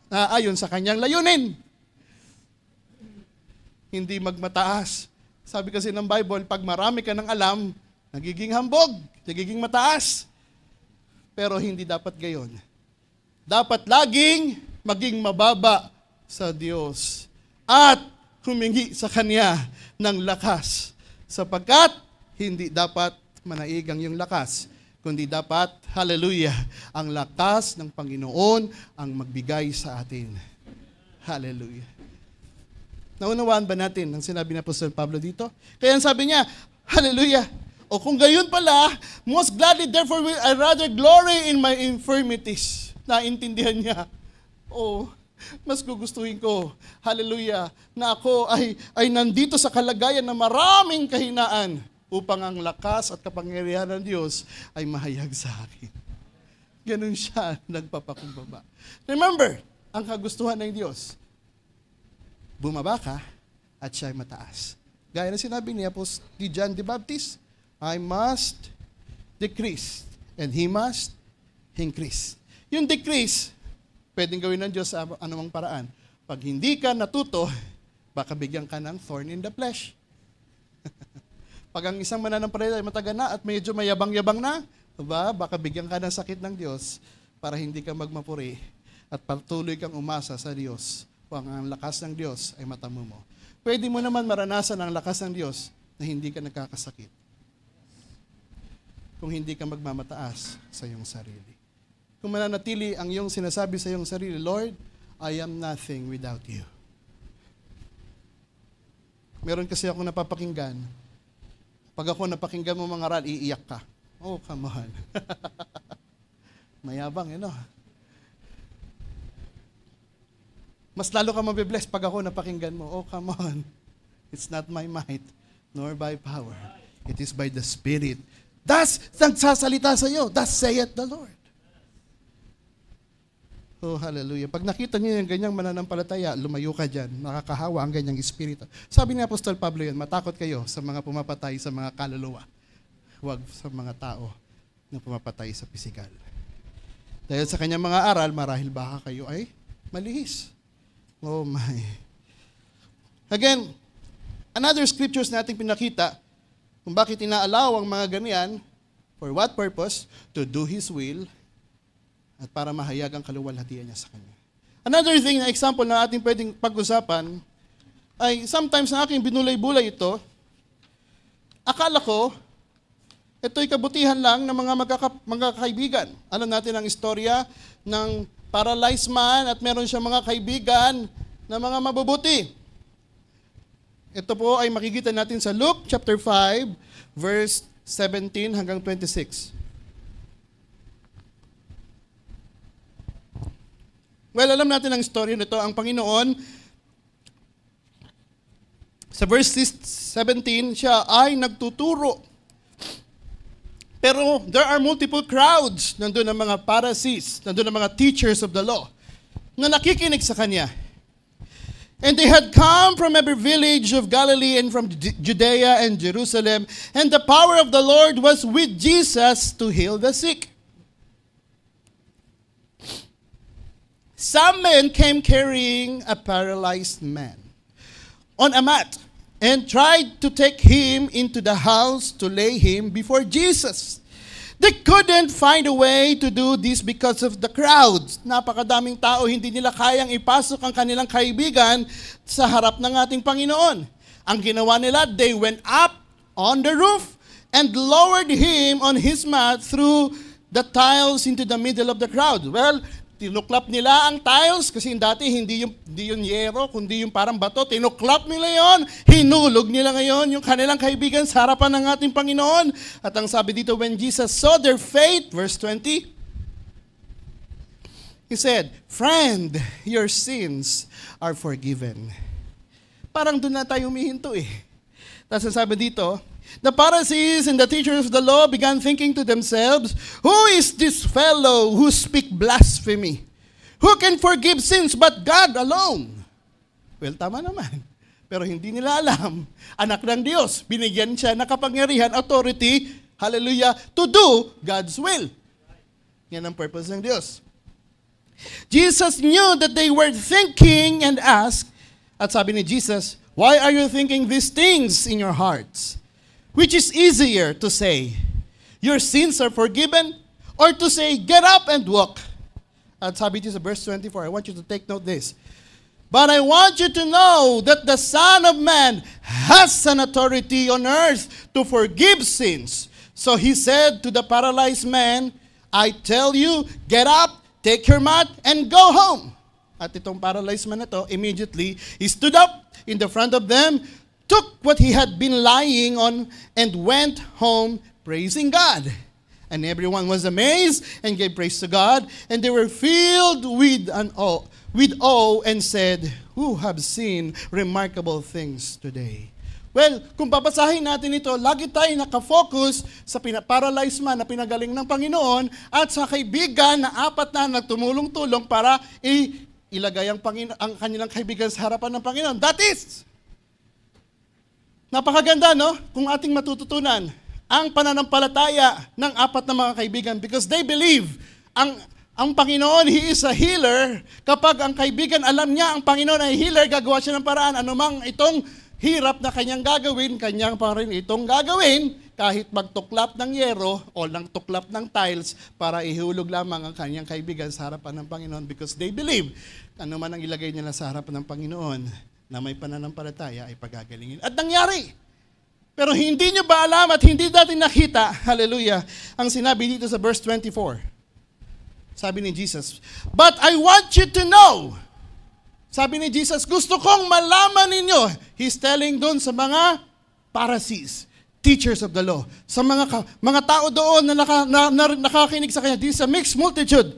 na ayon sa kanyang layunin. Hindi magmataas. Sabi kasi ng Bible, pag marami ka ng alam, nagiging hambog, nagiging mataas. Pero hindi dapat gayon. Dapat laging maging mababa sa Diyos at humingi sa Kanya ng lakas sapagkat hindi dapat manaig ang iyong lakas, kundi dapat, hallelujah, ang lakas ng Panginoon ang magbigay sa atin. Hallelujah. Naunawaan ba natin ang sinabi ni Apostol Pablo dito? Kaya sabi niya, hallelujah, o kung gayon pala, most gladly therefore will I rather glory in my infirmities. Naintindihan niya. Mas gugustuhin ko, hallelujah, na ako ay nandito sa kalagayan na maraming kahinaan upang ang lakas at kapangyarihan ng Diyos ay mahayag sa akin. Ganun siya nagpapakumbaba. Remember, ang kagustuhan ng Diyos, bumaba ka at siya ay mataas. Gaya na sinabi ni John the Baptist, I must decrease and He must increase. Yung decrease, pwedeng gawin ng Diyos sa anumang paraan. Pag hindi ka natuto, baka bigyan ka ng thorn in the flesh. Pag ang isang mananampalataya ay matagal na at medyo mayabang-yabang na, diba? Baka bigyan ka ng sakit ng Diyos para hindi ka magmapuri at patuloy kang umasa sa Diyos kung ang lakas ng Diyos ay matamu mo. Pwede mo naman maranasan ang lakas ng Diyos na hindi ka nagkakasakit kung hindi ka magmamataas sa iyong sarili. Kung mananatili ang iyong sinasabi sa iyong sarili, Lord, I am nothing without you. Meron kasi ako napapakinggan. Pag ako napakinggan mo mga aral, iiyak ka. Oh, come on. Mayabang, Mas lalo ka mabibless pag ako napakinggan mo. Oh, come on. It's not my might, nor by power. It is by the Spirit. That's nagsasalita sa iyo. Thus saith the Lord. Oh, hallelujah. Pag nakita niyo yung ganyang mananampalataya, lumayo ka dyan. Nakakahawa ang ganyang espiritu. Sabi ni Apostol Pablo yan, matakot kayo sa mga pumapatay sa mga kaluluwa. Huwag sa mga tao na pumapatay sa pisikal. Dahil sa kanyang mga aral, marahil baka kayo ay malihis. Oh my. Again, another scriptures nating pinakita kung bakit inaalaw ang mga ganyan, for what purpose? To do His will, at para mahayag ang kaluwalhatian niya sa Kanya. Another thing na example na ating pwedeng pag-usapan ay sometimes na aking binulay-bulay ito, akala ko, ito'y kabutihan lang ng mga kaibigan. Alam natin ang istorya ng paralyzed man at meron siyang mga kaibigan na mga mabubuti. Ito po ay makikita natin sa Luke chapter 5, verse 17 hanggang 26. Well, alam natin ang story nito. Ang Panginoon Sa verse 17, siya ay nagtuturo. Pero there are multiple crowds. Nandun ang mga Pharisees, nandun ang mga teachers of the law na nakikinig sa kanya. And they had come from every village of Galilee and from Judea and Jerusalem, and the power of the Lord was with Jesus to heal the sick. Some men came carrying a paralyzed man on a mat and tried to take him into the house to lay him before Jesus. They couldn't find a way to do this because of the crowds. Napakadaming tao, hindi nila kayang ipasok ang kanilang kaibigan sa harap ng ating Panginoon. Ang ginawa nila, they went up on the roof and lowered him on his mat through the tiles into the middle of the crowd. Well, tinuklap nila ang tiles kasi dati hindi yung yero, kundi yung parang bato. Tinuklap nila yon, hinulog nila ngayon yung kanilang kaibigan sa harapan ng ating Panginoon. At ang sabi dito, when Jesus saw their faith, verse 20, He said, "Friend, your sins are forgiven." Parang doon na tayo humihinto eh. Tapos ang sabi dito, the Pharisees and the teachers of the law began thinking to themselves, "Who is this fellow who speaks blasphemy? Who can forgive sins but God alone?" Well, tama naman. Pero hindi nila alam, anak ng Diyos, binigyan siya ng kapangyarihan, authority, hallelujah, to do God's will. Yan ang purpose ng Diyos. Jesus knew that they were thinking and asked, at sabi ni Jesus, "Why are you thinking these things in your hearts? Which is easier to say, your sins are forgiven, or to say, get up and walk?" At sabi dito sa verse 24, I want you to take note this. "But I want you to know that the Son of Man has an authority on earth to forgive sins." So he said to the paralyzed man, "I tell you, get up, take your mat, and go home." At itong paralyzed man na to, immediately, he stood up in the front of them, took what he had been lying on, and went home praising God. And everyone was amazed and gave praise to God, and they were filled with awe and said, "Who have seen remarkable things today?" Well, kung papasahin natin ito, lagi tayo nakafocus sa paralyzed man na pinagaling ng Panginoon at sa kaibigan na apat na nagtumulong-tulong para ilagay ang kanilang kaibigan sa harapan ng Panginoon. That is, napakaganda, no? Kung ating matututunan ang pananampalataya ng apat na mga kaibigan because they believe ang Panginoon, He is a healer. Kapag ang kaibigan alam niya ang Panginoon ay healer, gagawa siya ng paraan. Anumang itong hirap na kanyang gagawin, kanyang pa rin itong gagawin kahit magtuklap ng yero o ng tuklap ng tiles para ihulog lamang ang kanyang kaibigan sa harapan ng Panginoon because they believe anuman ang ilagay nila sa harapan ng Panginoon na may pananampalataya ay pagagalingin. At nangyari. Pero hindi nyo ba alam at hindi natin nakita, hallelujah, ang sinabi dito sa verse 24. Sabi ni Jesus, "But I want you to know." Sabi ni Jesus, gusto kong malaman ninyo. He's telling doon sa mga Pharisees, teachers of the law, sa mga tao doon na nakakinig sa kanya, this is a mixed multitude,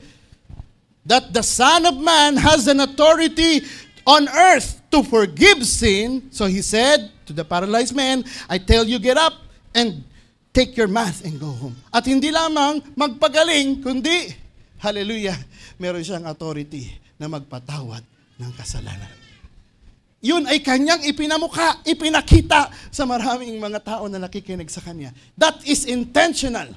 that the Son of Man has an authority on earth to forgive sin. So he said to the paralyzed man, "I tell you, get up and take your mat and go home." At hindi lamang magpagaling, kundi, hallelujah, meron siyang authority na magpatawad ng kasalanan. Yun ay kanyang ipinakita sa maraming mga tao na nakikinig sa kanya. That is intentional.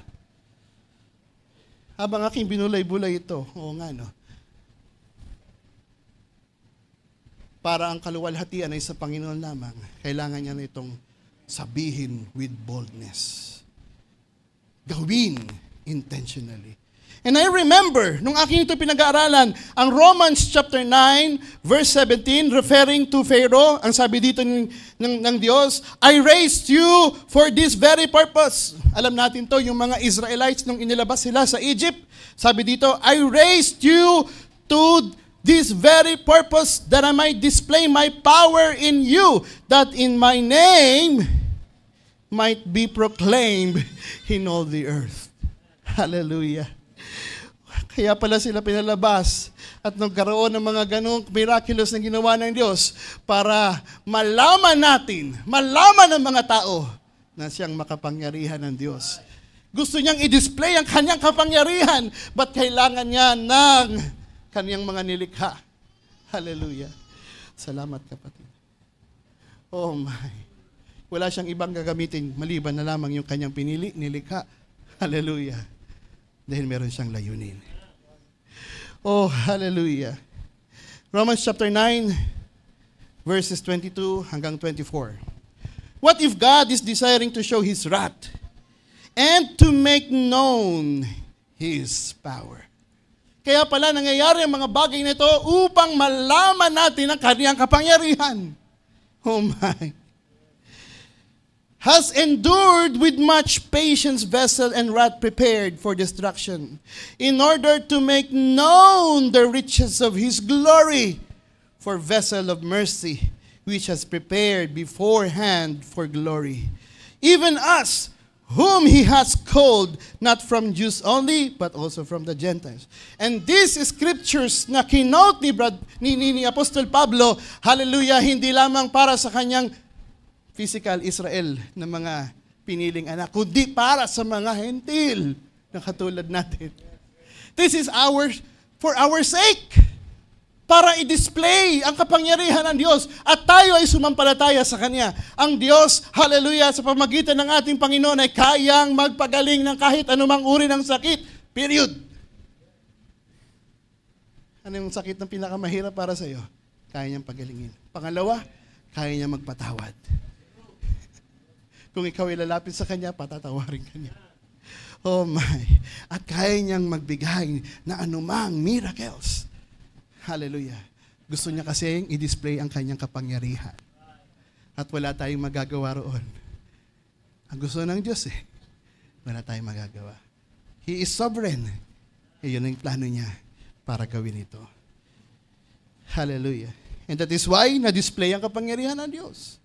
Habang aking binulay-bulay ito, oo nga no, para ang kaluwalhatian ay sa Panginoon lamang, kailangan niya na itong sabihin with boldness. Gawin intentionally. And I remember, nung aking ito pinag-aaralan, ang Romans chapter 9, verse 17, referring to Pharaoh, ang sabi dito ng Diyos, "I raised you for this very purpose." Alam natin to, yung mga Israelites nung inilabas sila sa Egypt, sabi dito, "I raised you to this very purpose that I might display my power in you, that in my name might be proclaimed in all the earth." Hallelujah. Kaya pala sila pinalabas at nagkaroon ng mga ganong miraculous na ginawa ng Diyos para malaman natin, malaman ng mga tao na siyang makapangyarihan ng Diyos. Gusto niyang i-display ang kanyang kapangyarihan, but kailangan niya ng kanyang mga nilikha. Hallelujah. Salamat, kapatid. Oh my. Wala siyang ibang gagamitin maliban na lamang yung kanyang pinili, nilikha. Hallelujah. Dahil meron siyang layunin. Oh, hallelujah. Romans chapter 9, verses 22 hanggang 24. What if God is desiring to show His wrath and to make known His power? Kaya pala nangyayari ang mga bagay na ito upang malaman natin ang kanyang kapangyarihan. Oh my. Has endured with much patience vessel and wrath prepared for destruction, in order to make known the riches of His glory, for vessel of mercy, which has prepared beforehand for glory. Even us, whom He has called, not from Jews only, but also from the Gentiles. And these scriptures na kinote ni Apostol Pablo, hallelujah, hindi lamang para sa kanyang physical Israel na mga piniling anak, kundi para sa mga hentil na katulad natin. This is for our sake, para i-display ang kapangyarihan ng Diyos at tayo ay sumampalataya sa Kanya. Ang Diyos, hallelujah, sa pamagitan ng ating Panginoon ay kayang magpagaling ng kahit anumang uri ng sakit. Period. Ano yung sakit ng pinakamahirap para sa iyo? Kaya niyang pagalingin. Pangalawa, kaya niyang magpatawad. Kung ikaw ay lalapit sa Kanya, patatawarin ka niya. Oh my. At kaya niyang magbigay na anumang miracles. Hallelujah. Gusto niya kasi i-display ang kanyang kapangyarihan. At wala tayong magagawa roon. Ang gusto ng Diyos wala tayong magagawa. He is sovereign. Iyon ang plano niya para gawin ito. Hallelujah. And that is why na-display ang kapangyarihan ng Diyos.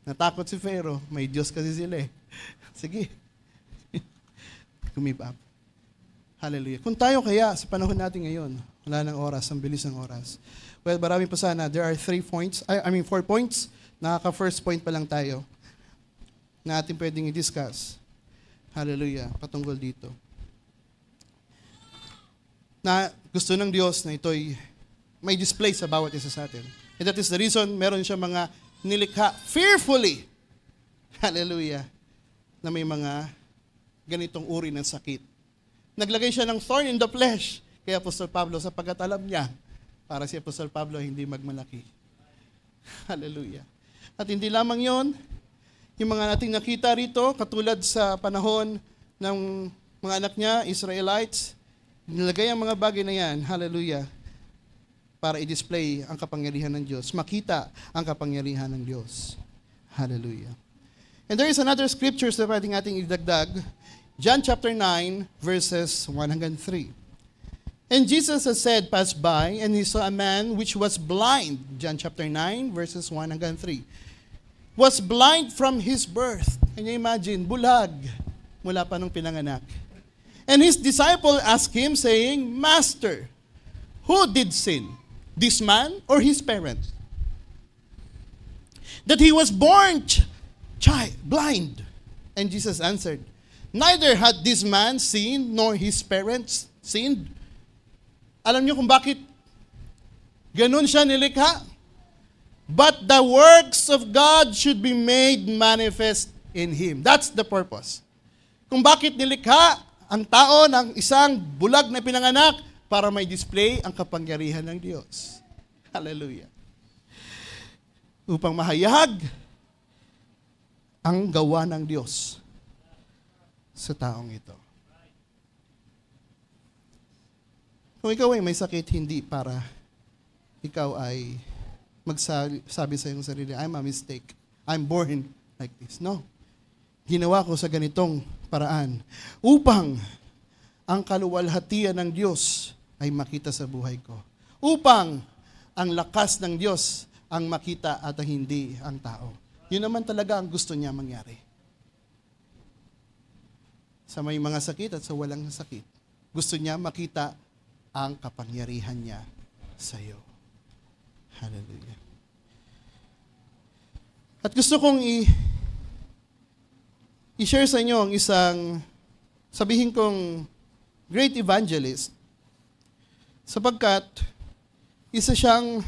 Natakot si Pharaoh. May Diyos kasi sila Sige. Kumip up. Hallelujah. Kung tayo kaya sa panahon natin ngayon, wala ng oras, ang bilis ng oras. Well, marami pa sana. There are 4 points. Nakaka-first point pa lang tayo na ating pwedeng i-discuss. Hallelujah. Patungkol dito. Na gusto ng Diyos na ito'y may display sa bawat isa sa atin. And that is the reason meron siya mga nilikha fearfully. Hallelujah. Na may mga ganitong uri ng sakit. Naglagay siya ng thorn in the flesh. Kaya Apostol Pablo, sapagkat alam niya, para si Apostol Pablo hindi magmalaki. Hallelujah. At hindi lamang yon, yung mga nating nakita rito, katulad sa panahon ng mga anak niya, Israelites, nilagay ang mga bagay na yan, hallelujah, para i-display ang kapangyarihan ng Diyos, makita ang kapangyarihan ng Diyos. Hallelujah. And there is another scripture na pwedeng ating idagdag, John chapter 9, verses 1 hanggang 3. And Jesus has said, passed by, and he saw a man which was blind. John chapter 9, verses 1 hanggang 3. Was blind from his birth. Can you imagine? Bulag. Mula pa nung pinanganak. And his disciple asked him, saying, Master, who did sin? This man or his parents? That he was born blind. And Jesus answered, Neither had this man sinned, nor his parents sinned. Alam niyo kung bakit ganun siya nilikha? But the works of God should be made manifest in him. That's the purpose. Kung bakit nilikha ang tao ng isang bulag na pinanganak para may display ang kapangyarihan ng Diyos. Hallelujah. Upang mahayag ang gawa ng Diyos sa taong ito. Kung ikaw ay may sakit, hindi para ikaw ay magsabi sa iyong sarili, I'm a mistake. I'm born like this. No. Ginawa ko sa ganitong paraan upang ang kaluwalhatian ng Diyos ay makita sa buhay ko. Upang ang lakas ng Diyos ang makita at hindi ang tao. Yun naman talaga ang gusto niya mangyari. Sa may mga sakit at sa walang sakit. Gusto niya makita ang kapangyarihan niya sa iyo. Hallelujah. At gusto kong i-share sa inyo ang isang, sabihin kong, great evangelist, sapagkat isa siyang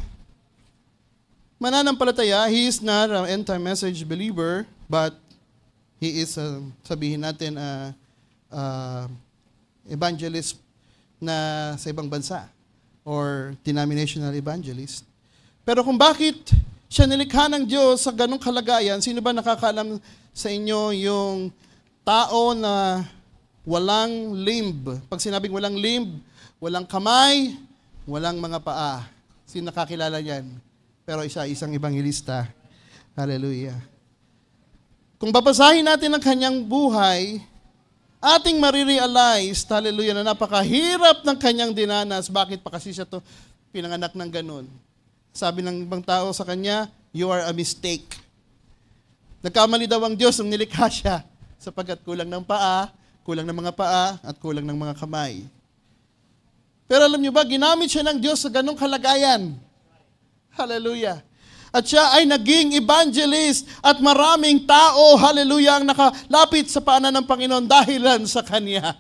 mananampalataya. He is not an end-time message believer, but he is, sabihin natin, evangelist na sa ibang bansa or denominational evangelist. Pero kung bakit siya nilikha ng Diyos sa ganong kalagayan, sino ba nakakaalam sa inyo yung tao na walang limb? Pag sinabing walang limb, walang kamay, walang mga paa. Sino nakakilala yan? Pero isang evangelista. Hallelujah. Kung babasahin natin ang kanyang buhay, ating marirealize, hallelujah, na napakahirap ng kanyang dinanas. Bakit pa kasi siya to pinanganak ng ganun? Sabi ng ibang tao sa kanya, you are a mistake. Nagkamali daw ang Diyos nung nilikha siya sapagkat kulang ng paa, kulang ng mga paa, at kulang ng mga kamay. Pero alam niyo ba, ginamit siya ng Diyos sa ganung kalagayan. Hallelujah. At siya ay naging evangelist at maraming tao, hallelujah, ang nakalapit sa paanan ng Panginoon dahilan sa kanya.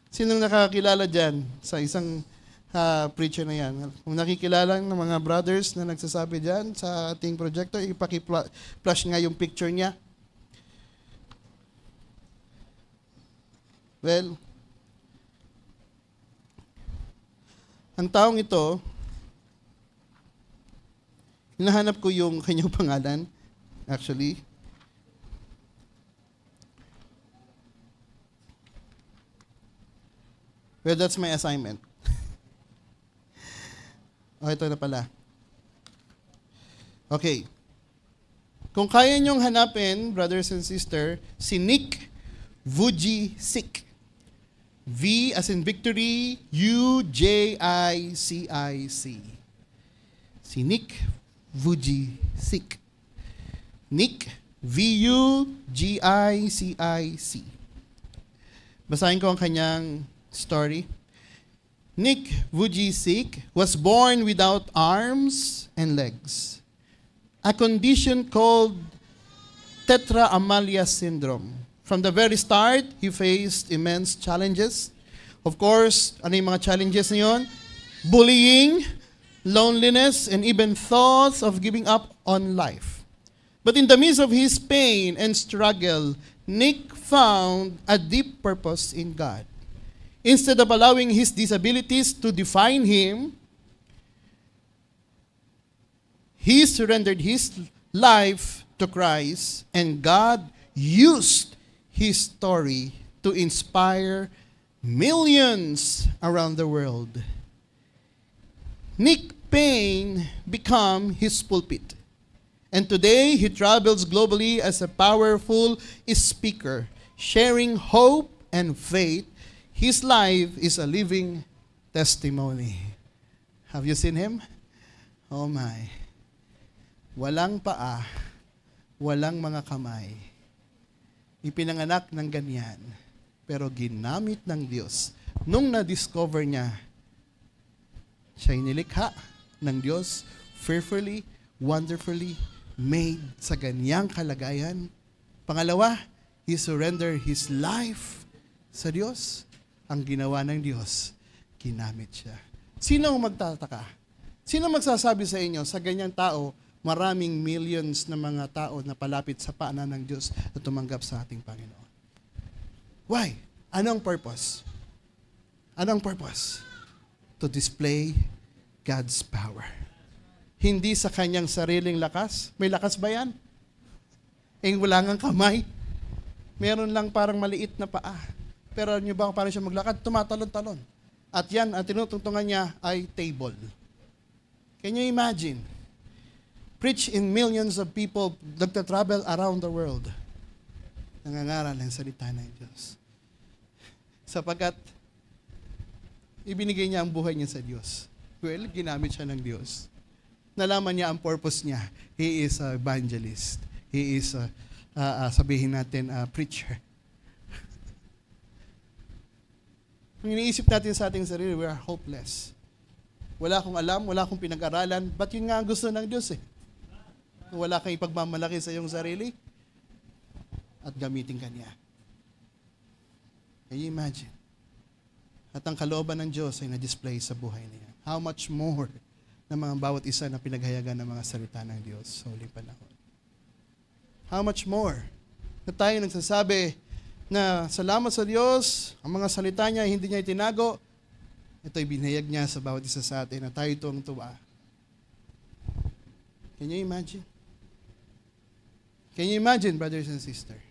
Sinong nakakilala dyan sa isang preacher na yan? Kung nakikilala ng mga brothers na nagsasabi dyan sa ating projector, ipaki-flash nga yung picture niya. Well, ang taong ito, hinahanap ko yung kanyang pangalan, actually. Well, that's my assignment. Ito na pala. Okay. Kung kaya niyong hanapin, brothers and sisters, si Nick Vujicic. V as in victory, U-J-I-C-I-C. Si Nick Vujicic. Nick, V-U-G-I-C-I-C. Basahin ko ang kanyang story. Nick Vujicic was born without arms and legs, a condition called tetraamelia syndrome. From the very start, he faced immense challenges. Of course, ano yung mga challenges na yun? Bullying, loneliness, and even thoughts of giving up on life. But in the midst of his pain and struggle, Nick found a deep purpose in God. Instead of allowing his disabilities to define him, he surrendered his life to Christ, and God used his story to inspire millions around the world. Nick Payne became his pulpit, and today he travels globally as a powerful speaker, sharing hope and faith. His life is a living testimony. Have you seen him? Oh my. Walang paa, walang mga kamay. Ipinanganak ng ganyan, pero ginamit ng Diyos. Nung na-discover niya, siya'y nilikha ng Diyos, fearfully, wonderfully made sa ganyang kalagayan. Pangalawa, he surrendered his life sa Diyos. Ang ginawa ng Diyos, ginamit siya. Sino ang magtataka? Sino magsasabi sa inyo, sa ganyang tao, maraming millions na mga tao na palapit sa paanan ng Diyos at tumanggap sa ating Panginoon? Why? Anong purpose? Anong purpose? To display God's power. Hindi sa kanyang sariling lakas. May lakas ba yan? Wala ngang kamay. Meron lang parang maliit na paa. Pero alam niyo ba kung paano siya maglakad? Tumatalon-talon. At yan, ang tinutungtungan niya ay table. Can you imagine? Preach in millions of people, nagtatravel around the world. Nangangaral ng salita ng Diyos. Sapagkat, ibinigay niya ang buhay niya sa Diyos. Well, ginamit siya ng Diyos. Nalaman niya ang purpose niya. He is a evangelist. He is sabihin natin, a preacher. Kung iniisip natin sa ating sarili, we are hopeless. Wala akong alam, wala akong pinag-aralan, but yun nga ang gusto ng Diyos eh. Wala kang ipagmamalaki sa iyong sarili at gamitin ka niya. Can you imagine? At ang kalooban ng Diyos ay na-display sa buhay niya. How much more na mga bawat isa na pinaghayagan ng mga salita ng Diyos sa huling panahon. How much more na tayo nagsasabi na salamat sa Diyos, ang mga salita niya hindi niya itinago, ito'y binayag niya sa bawat isa sa atin na tayo tuwang-tuwa. Can you imagine? Can you imagine, brothers and sisters?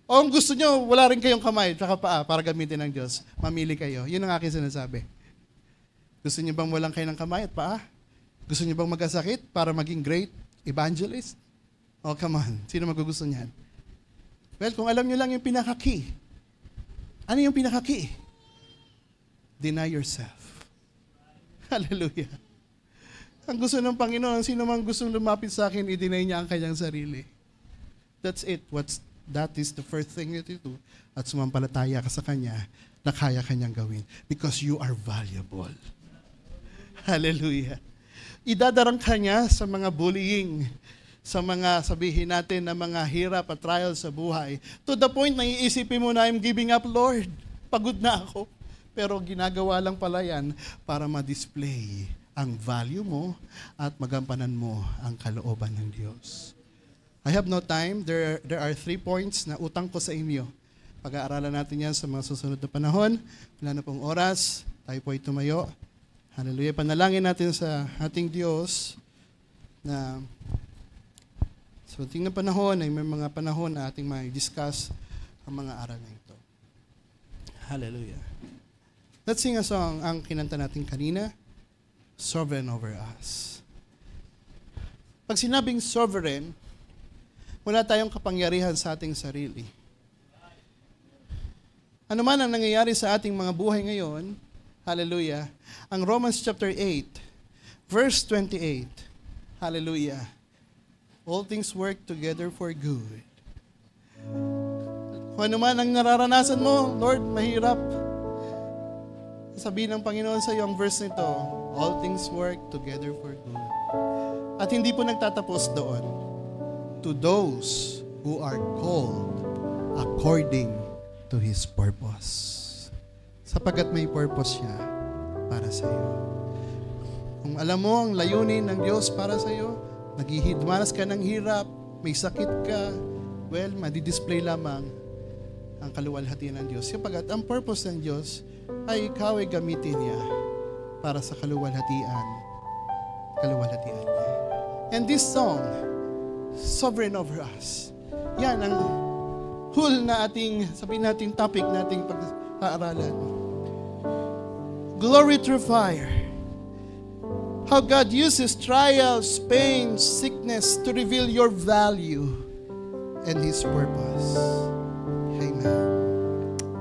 O kung gusto nyo, wala rin kayong kamay at paa para gamitin ng Diyos, mamili kayo. Yun ang aking sinasabi. Gusto nyo bang walang kayo ng kamay at paa? Gusto nyo bang magkasakit para maging great evangelist? Oh, come on. Sino magugusto niyan? Well, kung alam nyo lang yung pinaka-key. Ano yung pinaka-key? Deny yourself. Hallelujah. Ang gusto ng Panginoon, sino mang gustong lumapit sa akin, i-deny niya ang kanyang sarili. That's it. That is the first thing that you do. At sumampalataya ka sa Kanya na kaya Kanyang gawin. Because you are valuable. Hallelujah. Idadarang Kanya sa mga bullying, sa mga sabihin natin na mga hirap at trials sa buhay. To the point na iisipin mo na, I'm giving up, Lord. Pagod na ako. Pero ginagawa lang pala yan para ma-display ang value mo at magampanan mo ang kalooban ng Diyos. I have no time. There are 3 points na utang ko sa inyo. Pag-aaralan natin yan sa mga susunod na panahon. Wala na pong oras. Tayo po ay tumayo. Hallelujah. Panalangin natin sa ating Diyos na sa ating panahon ay may mga panahon na ating mai-discuss ang mga aral na ito. Hallelujah. Let's sing a song ang kinanta natin kanina, Sovereign Over Us. Pag sinabing sovereign, wala tayong kapangyarihan sa ating sarili. Ano man ang nangyayari sa ating mga buhay ngayon, hallelujah, ang Romans chapter 8, verse 28, hallelujah, all things work together for good. Kung ano man ang nararanasan mo, Lord, mahirap. Sabihin ng Panginoon sa iyo ang verse nito, all things work together for good. At hindi po nagtatapos doon. To those who are called according to His purpose. Sapagkat may purpose siya para sa iyo. Kung alam mo ang layunin ng Diyos para sa iyo, naghihidmanas ka ng hirap, may sakit ka, well, madidisplay lamang ang kaluwalhatian ng Diyos. Sapagkat ang purpose ng Diyos ay ikaw ay gamitin niya para sa kaluwalhatian niya. And this song, Sovereign Over Us, yan ang whole na ating, sabihin natin topic na ating pag-aaralan. Glory through fire. How God uses trials, pain, sickness to reveal your value and His purpose. Amen.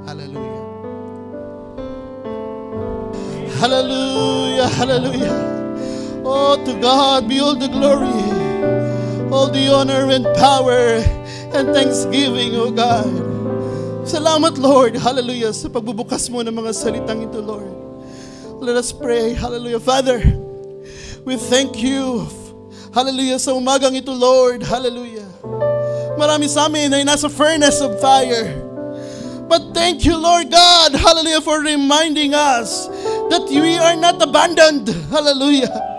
Hallelujah. Hallelujah, hallelujah. Oh, to God be all the glory, all the honor and power and thanksgiving, oh God. Salamat, Lord, hallelujah, sa pagbubukas mo ng mga salitang ito, Lord. Let us pray, hallelujah. Father, we thank you, hallelujah, sa umagang ito, Lord, hallelujah. Marami sa amin ay nasa furnace of fire. But thank you, Lord God, hallelujah, for reminding us that we are not abandoned. Hallelujah.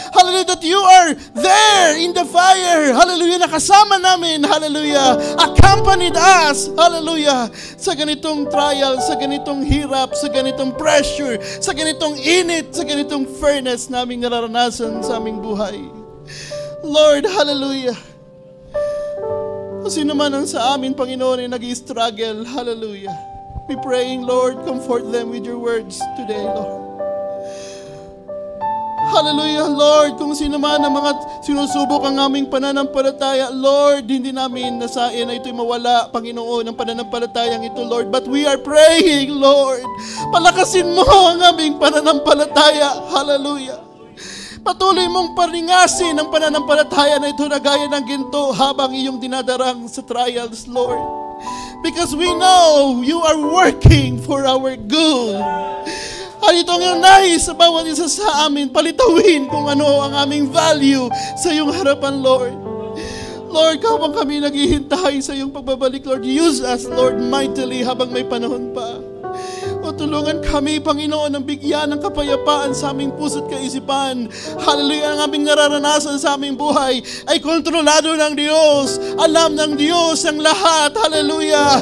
Hallelujah, that you are there in the fire. Hallelujah, nakasama namin. Hallelujah, accompanied us. Hallelujah, sa ganitong trial, sa ganitong hirap, sa ganitong pressure, sa ganitong init, sa ganitong furnace naming nararanasan sa aming buhay. Lord, hallelujah. Kung sino man ang sa amin, Panginoon, ay nag-i-struggle, hallelujah. We praying, Lord, comfort them with your words today, Lord. Hallelujah, Lord. Kung sino man ang mga sinusubok ang aming pananampalataya, Lord, hindi namin nasain na ito'y mawala, Panginoon, ang pananampalatayang ito, Lord. But we are praying, Lord, palakasin mo ang aming pananampalataya. Hallelujah. Patuloy mong paringasin ang pananampalataya na ito na gaya ng ginto habang iyong dinadarang sa trials, Lord. because we know you are working for our good. At ito ang iyong nais sa bawat isa sa amin, palitawin kung ano ang aming value sa iyong harapan, Lord. Lord, habang kami naghihintay sa iyong pagbabalik, Lord, use us, Lord, mightily habang may panahon pa. O tulungan kami, Panginoon, ng bigyan ng kapayapaan sa aming puso't kaisipan. Hallelujah, ang aming nararanasan sa aming buhay ay kontrolado ng Diyos. Alam ng Diyos ang lahat. Hallelujah.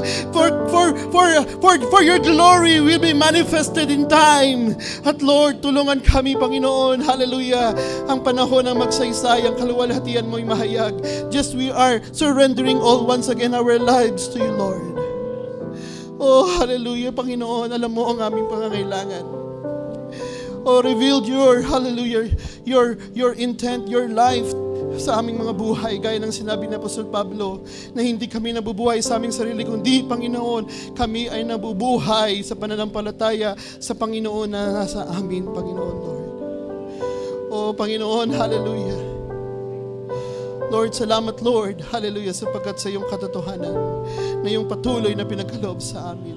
For your glory will be manifested in time. At Lord, tulungan kami, Panginoon. Hallelujah. Ang panahon ng magsaysay, ang kaluwalhatian mo'y mahayag. Just we are surrendering all once again our lives to you, Lord. Oh, hallelujah, Panginoon, alam mo ang aming pangangailangan. Oh, revealed your, hallelujah, your intent, your life sa aming mga buhay. Gaya ng sinabi ni Apostol Pablo, na hindi kami nabubuhay sa aming sarili, kundi, Panginoon, kami ay nabubuhay sa pananampalataya sa Panginoon na nasa amin, Panginoon, Lord. Oh, Panginoon, hallelujah. Lord, salamat, Lord, hallelujah, sapagkat sa iyong katotohanan na iyong patuloy na pinagkaloob sa amin.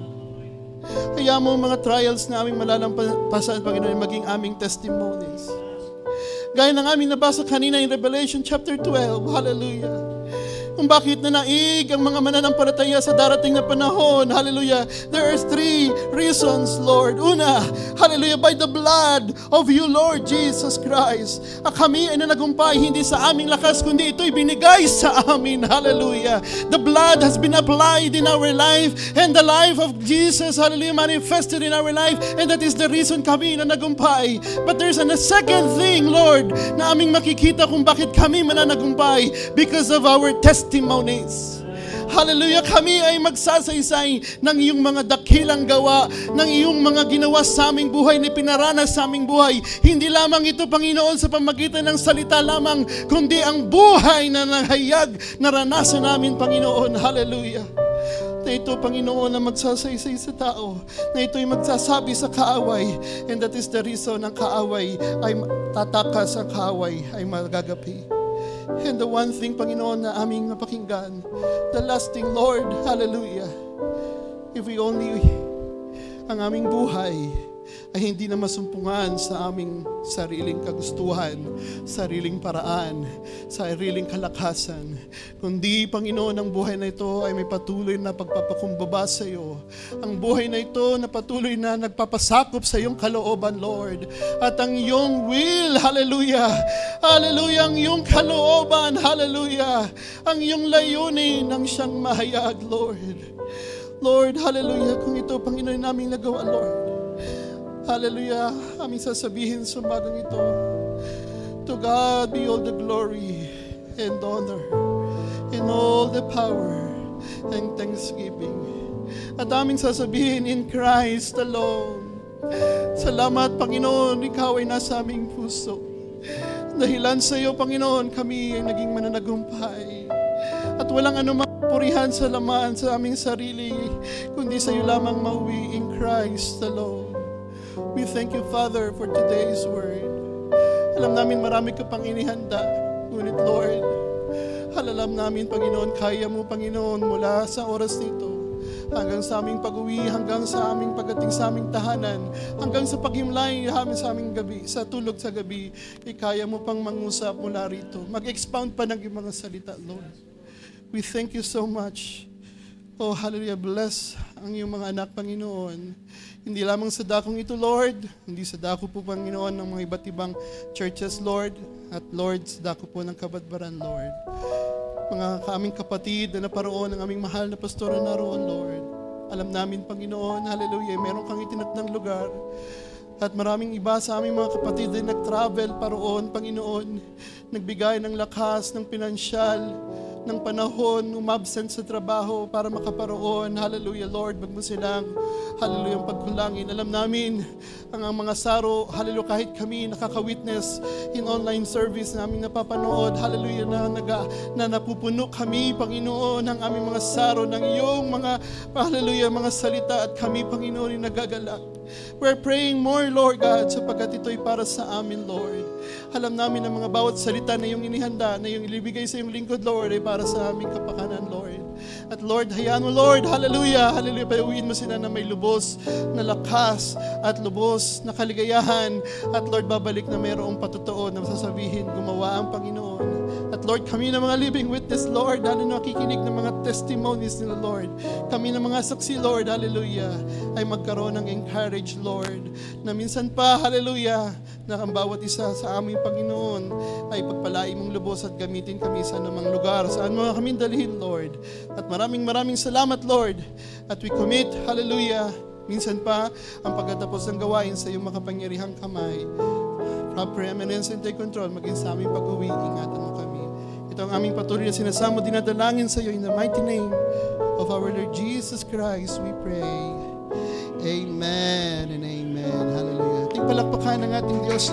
Kaya mo mga trials na aming malalampasan, Panginoon, maging aming testimonies. Gaya ng aming nabasa kanina in Revelation chapter 12, hallelujah. Kung bakit nanaig ang mga mananampalataya sa darating na panahon. Hallelujah. There are 3 reasons, Lord. Una, hallelujah, by the blood of you, Lord Jesus Christ. Kami ay nanagumpay hindi sa aming lakas, kundi ito'y binigay sa amin. Hallelujah. The blood has been applied in our life, and the life of Jesus, hallelujah, manifested in our life, and that is the reason kami nanagumpay. But there's a second thing, Lord, na aming makikita kung bakit kami mananagumpay, because of our testimonies. Hallelujah, kami ay magsasaysay ng iyong mga dakilang gawa, ng iyong mga ginawa sa aming buhay, na pinaranas sa aming buhay. Hindi lamang ito, Panginoon, sa pamagitan ng salita lamang, kundi ang buhay na nahayag, naranasan namin, Panginoon. Hallelujah. Na ito, Panginoon, na magsasaysay sa tao, na ito'y magsasabi sa kaaway, and that is the reason ng kaaway ay tatakas, ang kaaway ay magagapi. And the one thing, Panginoon, na aming napakinggan, the last thing, Lord, hallelujah, if we only, ang aming buhay ay hindi na masumpungan sa aming sariling kagustuhan, sariling paraan, sariling kalakasan, kundi, Panginoon, ang buhay na ito ay may patuloy na pagpapakumbaba sa iyo. Ang buhay na ito na patuloy na nagpapasakop sa iyong kalooban, Lord. At ang iyong will, hallelujah, hallelujah, ang iyong kalooban, hallelujah, ang iyong layunin ang siyang mahayag, Lord. Lord, hallelujah, kung ito, Panginoon, namin nagawa, Lord, hallelujah, aming sasabihin sa umagang ito, to God be all the glory and honor and all the power and thanksgiving. At aming sasabihin, in Christ alone. Salamat, Panginoon, ikaw ay nasa aming puso. Dahilan sa iyo, Panginoon, kami ay naging mananagumpay. At walang anumang purihan sa laman sa aming sarili, kundi sa iyo lamang mauwi, in Christ alone. We thank you, Father, for today's word. Alam namin marami ka pang inihanda. Ngunit, Lord, alam namin, Panginoon, kaya mo, Panginoon, mula sa oras nito hanggang sa aming pag-uwi, hanggang sa aming pagdating sa aming tahanan, hanggang sa paghimlay namin sa aming gabi, sa tulog sa gabi, kaya mo pang mangusap mula rito. Mag-expound pa ng iyong mga salita, Lord. We thank you so much. Oh, hallelujah, bless ang iyong mga anak, Panginoon. Hindi lamang sa dakong ito, Lord, hindi sa dako po, Panginoon, ng mga iba't ibang churches, Lord, at Lord, sa dako po ng Kabadbaran, Lord. Mga aming kapatid na naparoon, ang aming mahal na pastor na naroon, Lord. Alam namin, Panginoon, hallelujah, meron kang itinatnang lugar. At maraming iba sa aming mga kapatid na nag-travel paroon, Panginoon, nagbigay ng lakas, ng pinansyal, ng panahon, umabsent sa trabaho para makaparoon. Hallelujah, Lord, wag mo silang, hallelujah, ang pagkulangin. Alam namin, ang mga saro, hallelujah, kahit kami nakaka-witness in online service namin napapanood, hallelujah, na napupuno kami, Panginoon, ng aming mga saro, ng iyong mga, hallelujah, mga salita, at kami, Panginoon, yung nagagalak. We're praying more, Lord God, sapagkat ito'y para sa amin, Lord. Alam namin ang mga bawat salita na iyong inihanda, na iyong ilibigay sa iyong lingkod, Lord, ay para sa aming kapakanan, Lord. At Lord, hayaan mo, Lord, hallelujah, hallelujah, pauwiin mo sila na may lubos na lakas at lubos na kaligayahan. At Lord, babalik na mayroong patotoo na sasabihin, gumawa ang Panginoon. At Lord, kami na mga living witness, Lord, hallelujah, nakikinig ng mga testimonies nila, Lord. Kami na mga saksi, Lord, hallelujah, ay magkaroon ng encourage, Lord, na minsan pa, hallelujah, na ang bawat isa sa aming Panginoon ay pagpalain mong lubos at gamitin kami sa anumang lugar, saan mo kami dalhin, Lord. At maraming salamat, Lord. At we commit, hallelujah, minsan pa ang pagkatapos ng gawain sa iyong makapangyarihang kamay. Preeminence and take control, maging sa aming pag-uwi, ingatan mo kami. Ito ang aming patuloy na sinasamo, dinadalangin sa iyo in the mighty name of our Lord Jesus Christ, we pray. Amen and amen. Hallelujah. Ating palakpakan ng ating Diyos.